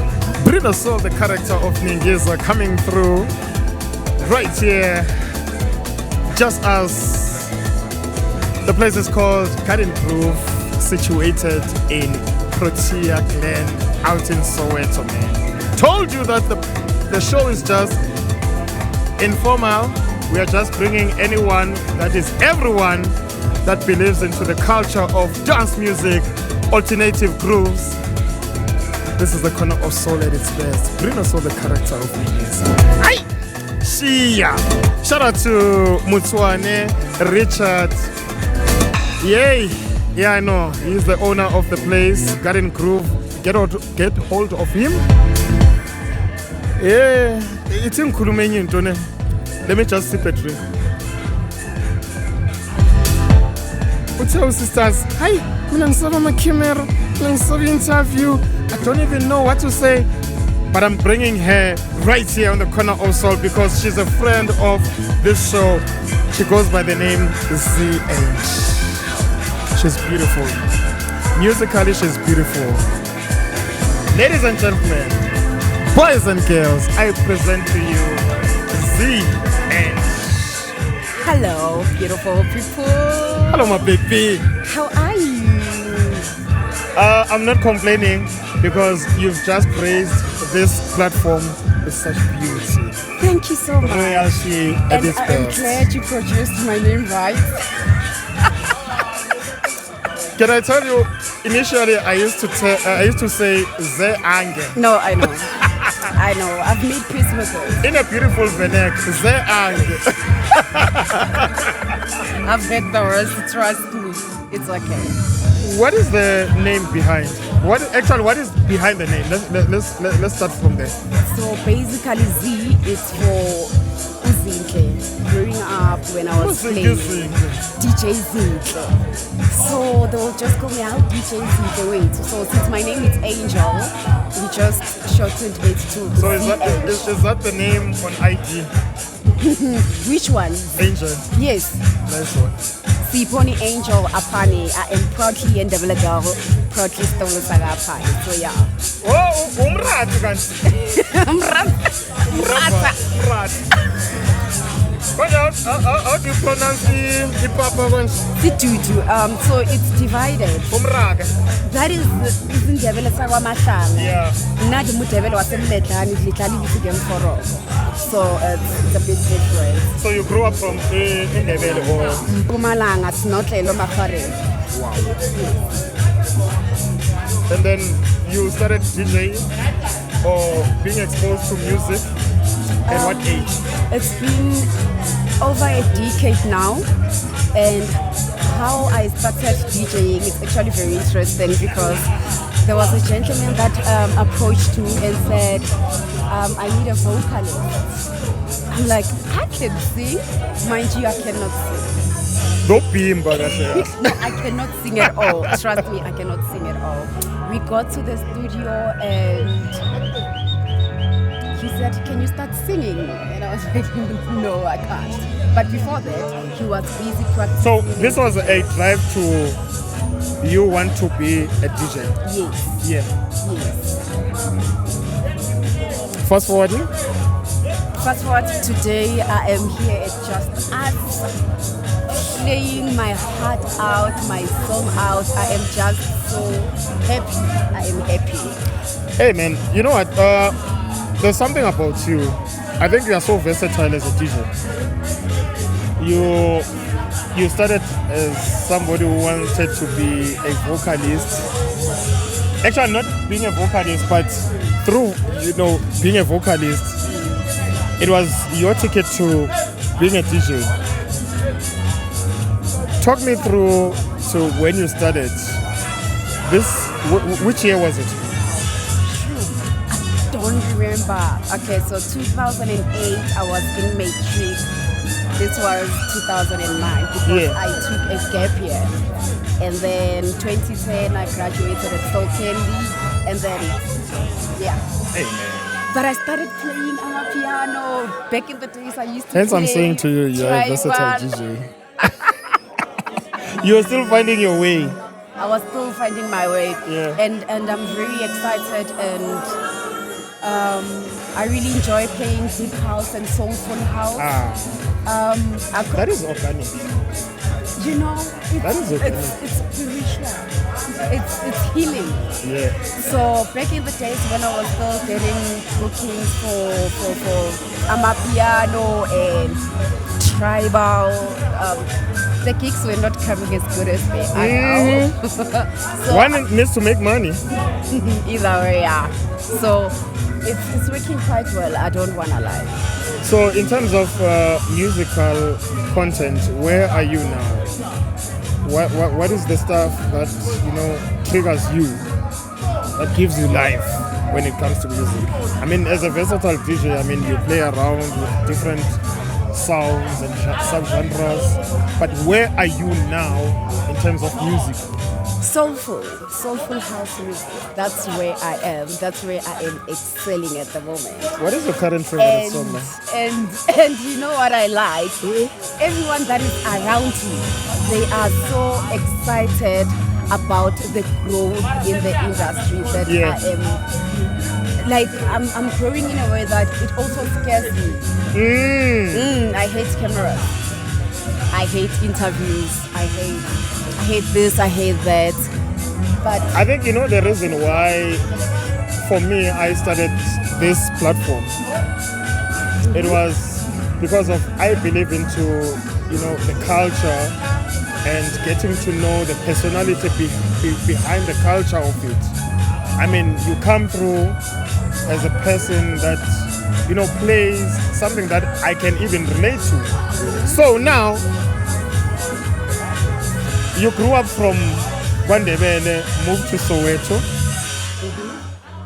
Brina Soul, the character of Ningiza, coming through right here, just as the place is called Garden Grove, situated in Protea Glen, out in Soweto, man. Told you that the show is just informal. We are just bringing anyone, that is everyone, that believes into the culture of dance music, alternative grooves. This is the corner of soul at its best. Bring us all the character of Ningiza. Aye! Shia! Shout out to Mutswane, Richard. Yay! Yeah, I know. He's the owner of the place, Garden Groove. Get hold of him. Yeah, it's in Khulumeni, Ntone. Let me just sip a drink. What's up, sisters? Hi, I'm a camera. Interview. I don't even know what to say, but I'm bringing her right here on the corner of soul because she's a friend of this show. She goes by the name ZH. She's beautiful. Musically, she's beautiful. Ladies and gentlemen, boys and girls, I present to you ZH. Hello, beautiful people. Hello, my baby. How are you? I'm not complaining because you've just praised this platform with such beauty. Thank you so much. Royalty at And its I am best. glad you produced my name right. Can I tell you? Initially, I used to say Ze Ange. No, I know. I know. I've made peace with it. In a beautiful vernacular, Ze Ange. I've heard the words. Trust me. It's okay. What is the name behind? What is behind the name? Let's start from there. So basically, Z is for Uzinhle. Growing up when I was playing DJ Zinhle. So they will just call me out DJ Zinhle. Wait. So since my name is Angel, we just shortened it to. So is that the name on IG? Which one? Angel. Yes. Nice one. Siponi Angel Apani. I am proudly and double girl, proudly stolen Saga Apani. So yeah. Oh, umrata kanti. Umrata. How do you pronounce the papa one? Situtu. So it's divided. Umraka. That is in Devil Saga Mashang. Yeah. Not the Mutevelo was in Metan, it's literally again for us. So it's a bit different. So you grew up from in Devil or Pumalanga, it's not Lelo Makare. Wow. And then you started DJing or being exposed to music at what age? It's been over a decade now, and how I started DJing is actually very interesting because there was a gentleman that approached me and said, I need a vocalist. I'm like, I can sing. Mind you, I cannot sing. Don't be embarrassed. No, I cannot sing at all. Trust me, I cannot sing at all. We got to the studio and he said, can you start singing? And I was like, no, I can't. But before that, he was busy practicing. So this was a drive to you want to be a DJ? Yes. Yeah. Yes. Fast forwarding? Fast forward to today, I am here at Just Us, playing my heart out, my song out. I am just so happy. I am happy. Hey man, you know what? There's something about you. I think you are so versatile as a DJ. You started as somebody who wanted to be a vocalist. Actually, not being a vocalist, but through being a vocalist, it was your ticket to being a DJ. Talk me through to when you started. Which year was it? I don't remember. Okay, so 2008, I was in matric. This was 2009 because I took a gap year. And then 2010, I graduated at Soul Candy. And then, yeah. Hey, man. But I started playing piano. Back in the days, I used to Hence play I'm saying to you, you're a versatile tribal. DJ. You're still finding your way. I was still finding my way. Yeah. And I'm very excited, and I really enjoy playing deep house and soulful house. That is organic. You know, That is okay. it's spiritual. It's healing. Yeah. So back in the days when I was still getting bookings for amapiano and tribal, the gigs were not coming as good as they are now. So One needs to make money. either way, yeah. So it's working quite well. I don't wanna lie. So in terms of musical content, where are you now? What is the stuff that triggers you, that gives you life when it comes to music? I mean, as a versatile DJ, I mean, you play around with different sounds and subgenres, but where are you now in terms of music? Soulful house music. That's where I am. That's where I am excelling at the moment. What is your current favorite song now? And you know what I like? Everyone that is around me, they are so excited about the growth in the industry that I am. Like I'm growing in a way that it also scares me. I hate cameras. I hate interviews. I hate this, I hate that. But I think the reason why, for me, I started this platform. It was because of I believe into the culture and getting to know the personality behind the culture of it. I mean, you come through as a person that plays something that I can even relate to. So now, you grew up from Gwandebele, moved to Soweto.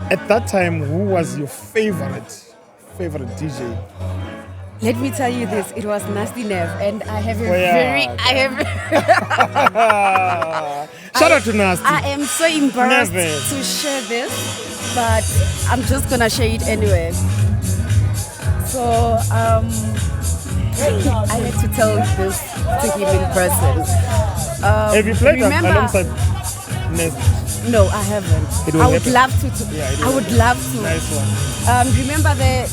At that time, who was your favorite DJ? let me tell you this, it was Nasty Nev, and I have Shout out to Nasty. I am so embarrassed to share this, but I'm just gonna share it anyway. So I had to tell this to him in person. Have you played alongside Nasty? No, I haven't. I would love to. I would love to. Nice one. Remember the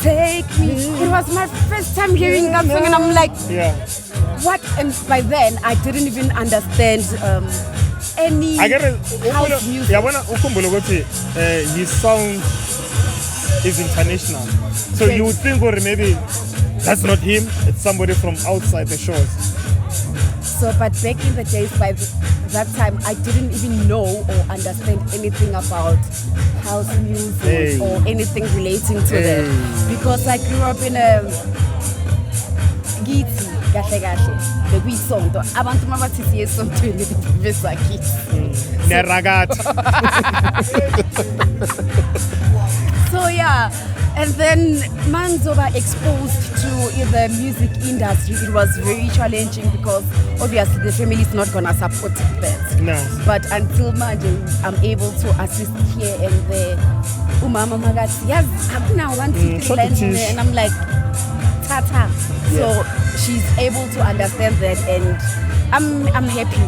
Take Me. It was my first time hearing that song, and I'm like, what? And by then, I didn't even understand any house music. His sound is international. So you would think, or maybe that's not him, it's somebody from outside the shores. So, but back in the days, by that time, I didn't even know or understand anything about house music or anything relating to them. Because I grew up in a Giti, the we song. Abantu mabathi siye somthweni besa kids. Neragati. So yeah, and then Manzoba exposed to the music industry, it was very challenging because obviously the family is not gonna support that. No. But until Manje, I'm able to assist here and there. Umama magati, yes, I'm now one and I'm like, tata. So she's able to understand that, and I'm happy.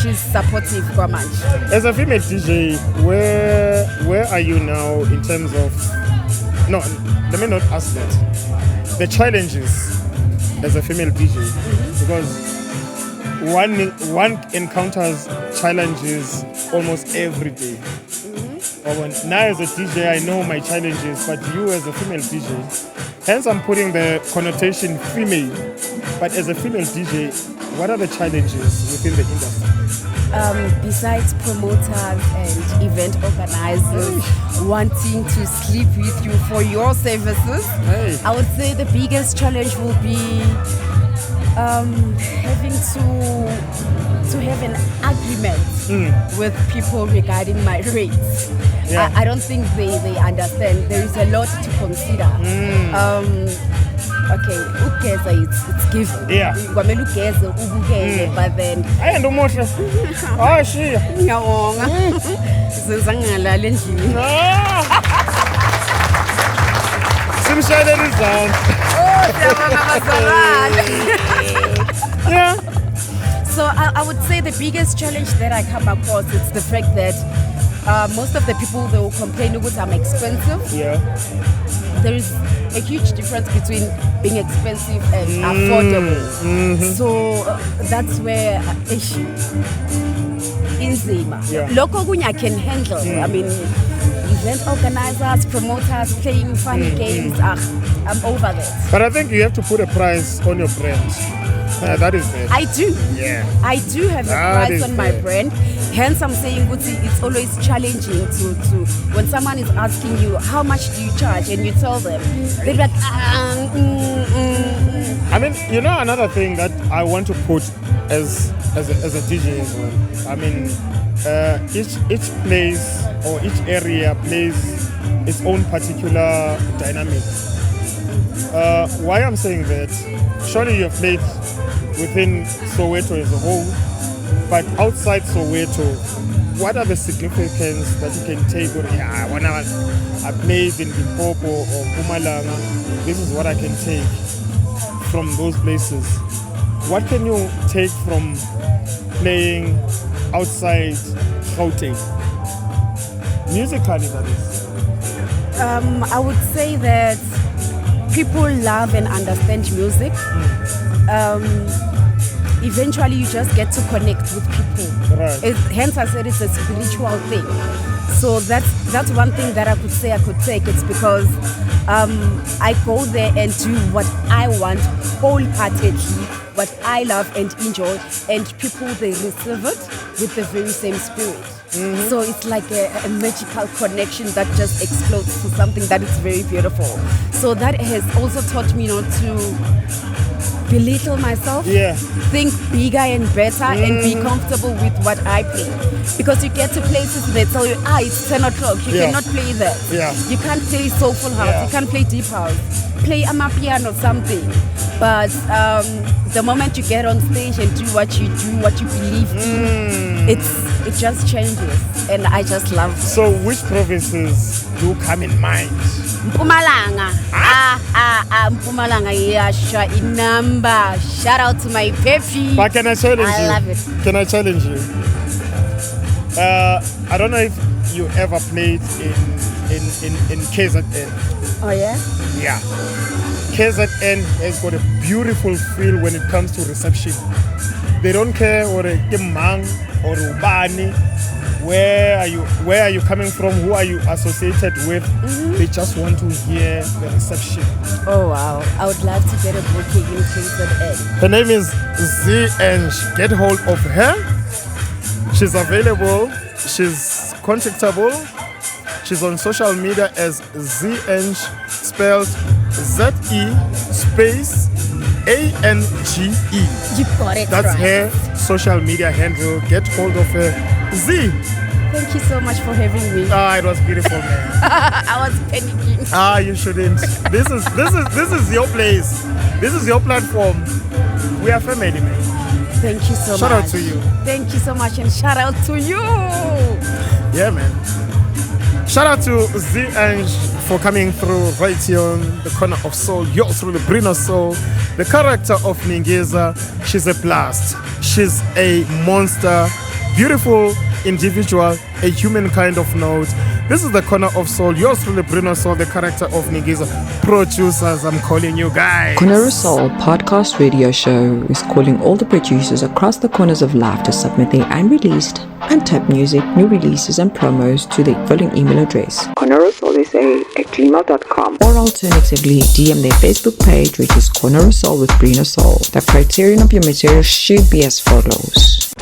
She's supportive, Kwamanj. As a female DJ, where are you now in terms of? No, let me not ask that. The challenges as a female DJ, because one encounters challenges almost every day. Now as a DJ, I know my challenges, but you as a female DJ, hence I'm putting the connotation female. But as a female DJ, what are the challenges within the industry? Besides promoters and event organizers wanting to sleep with you for your services, I would say the biggest challenge will be having to have an agreement with people regarding my rates. I don't think they understand. There is a lot to consider. Okay, ugeza it's given. Kwamele ugeze ubukele, but then I ndo mohle. Ah shiya. Ngiyabonga. Sizangalala endlini. Simshayele izandla. Oh, siyabonga bazalwane. Yeah. So I would say the biggest challenge that I come across is the fact that most of the people, they will complain that I'm expensive. Yeah. There is a huge difference between being expensive and affordable. So that's where inzima. Yeah. Lokho kunye I can handle. I mean, event organizers, promoters, playing funny games. I'm over that. But I think you have to put a price on your brand. That is it. I do. Yeah. I do have a That price is on my it. brand. Hence, I'm saying it's always challenging to when someone is asking you how much do you charge, and you tell them, they're like, I mean, you know, another thing that I want to put as a DJ as well. I mean, each place or each area plays its own particular dynamic. Why I'm saying that? Surely you've played within Soweto as a whole, but outside Soweto, what are the significance that you can take? Or, yeah, when I played in Limpopo or Mpumalanga, this is what I can take from those places. What can you take from playing outside Gauteng? Musically, that is. I would say that people love and understand music. Eventually, you just get to connect with people. Right. Hence, I said it's a spiritual thing. So that's one thing that I could say I could take. It's because I go there and do what I want wholeheartedly, what I love and enjoy, and people, they receive it with the very same spirit. So it's like a magical connection that just explodes to something that is very beautiful. So that has also taught me not to belittle myself, think bigger and better, and be comfortable with what I play. Because you get to places they tell you, it's 10 o'clock, you cannot play that. You can't play soulful house, you can't play deep house. Play amapiano or something. But the moment you get on stage and do what you believe in, it just changes, and I just love it. So which provinces do come in mind? Mpumalanga. Mpumalanga, yeah, sure, in number. Shout out to my peppy. But can I challenge you? I love it. Can I challenge you? I don't know if you ever played in KZN. Oh yeah? Yeah. KZN has got a beautiful feel when it comes to reception. They don't care or a Mang or Ubani. Where are you coming from? Who are you associated with? They just want to hear the reception. Oh wow. I would love to get a booking in KZN. Her name is Z and get hold of her. She's available. She's contactable. She's on social media as ZENG, spelled ZE space ANGE. You got it. That's right. her social media handle. Get hold of her. Z. Thank you so much for having me. It was beautiful, man. I was panicking. You shouldn't. This is your place. This is your platform. We are family, man. Thank you so much. Shout out to you. Thank you so much, and shout out to you. Yeah, man. Shout out to Z Ange for coming through right here on the corner of soul. You're through the Brino Soul. The character of Ningeza, she's a blast. She's a monster, beautiful individual, a human kind of note. This is the corner of soul. You're through the Brino Soul, the character of Ningeza. Producers, I'm calling you guys. Corner of Soul podcast radio show is calling all the producers across the corners of life to submit their unreleased, untapped music, new releases and promos to the following email address: cornerofsoulsa@gmail.com, or alternatively DM their Facebook page, which is Corner of Soul with Brino Soul. The criterion of your material should be as follows: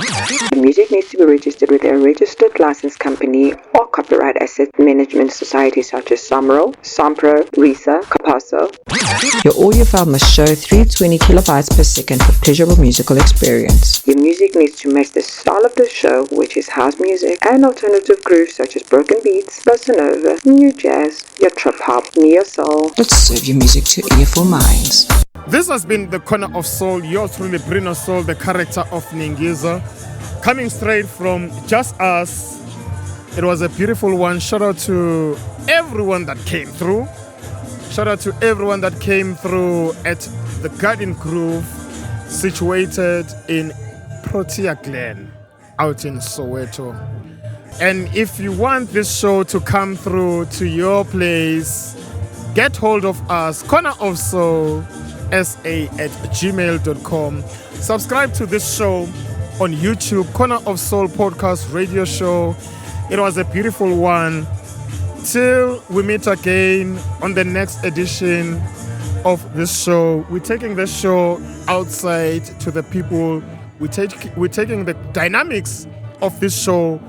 the music needs to be registered with a registered license company or copyright asset management society such as Samro, Sampro, Risa, Capasso. Your audio file must show 320 kilobytes per second for pleasurable musical experience. Your music needs to match the style of the show, which is house music and alternative grooves such as broken beats, bossa nova, new jazz, your trip hop, neo soul. Let's serve your music to earful minds. This has been the corner of soul. You're through the Brino Soul, the character of Ningeza, coming straight from Just Us. It was a beautiful one. Shout out to everyone that came through. Shout out to everyone that came through at the Garden Groove, situated in Protea Glen out in Soweto. And if you want this show to come through to your place, get hold of us, cornerofsoul@gmail.com. Subscribe to this show on YouTube, Corner of Soul Podcast Radio Show. It was a beautiful one. Till we meet again on the next edition of this show. We're taking this show outside to the people. We're taking the dynamics of this show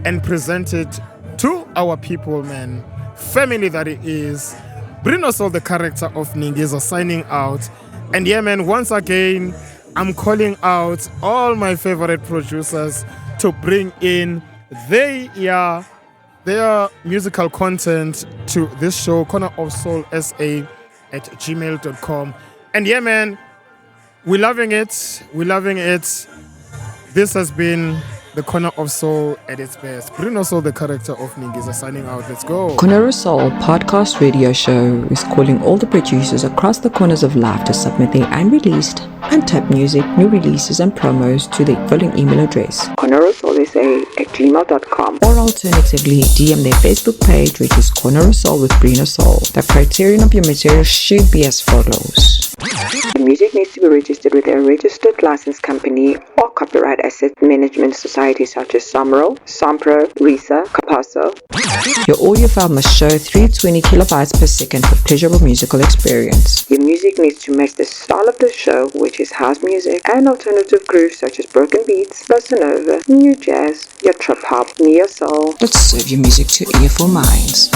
and present it to our people, man. Family that it is. Bring us all the character of Ningiza signing out. And yeah, man, once again, I'm calling out all my favorite producers to bring in their musical content to this show, Corner of Soul SA@gmail.com. And yeah, man, we're loving it. We're loving it. This has been the Corner of Soul at its best. Bring us all the character of Ningiza signing out. Let's go. Corner of Soul Podcast Radio Show is calling all the producers across the corners of life to submit their unreleased, untapped music, new releases and promos to the following email address: cornerofsoulsa@gmail.com, or alternatively DM their Facebook page, which is Corner of Soul with Brina Soul. The criterion of your material should be as follows: the music needs to be registered with a registered license company or copyright asset management society such as Samro, Sampro, Risa, Capasso. Your audio file must show 320 kilobytes per second for pleasurable musical experience. Your music needs to match the style of the show, which is house music and alternative grooves such as broken beats, bossa nova, new jazz, your trip hop, neo soul. Let's serve your music to earful minds.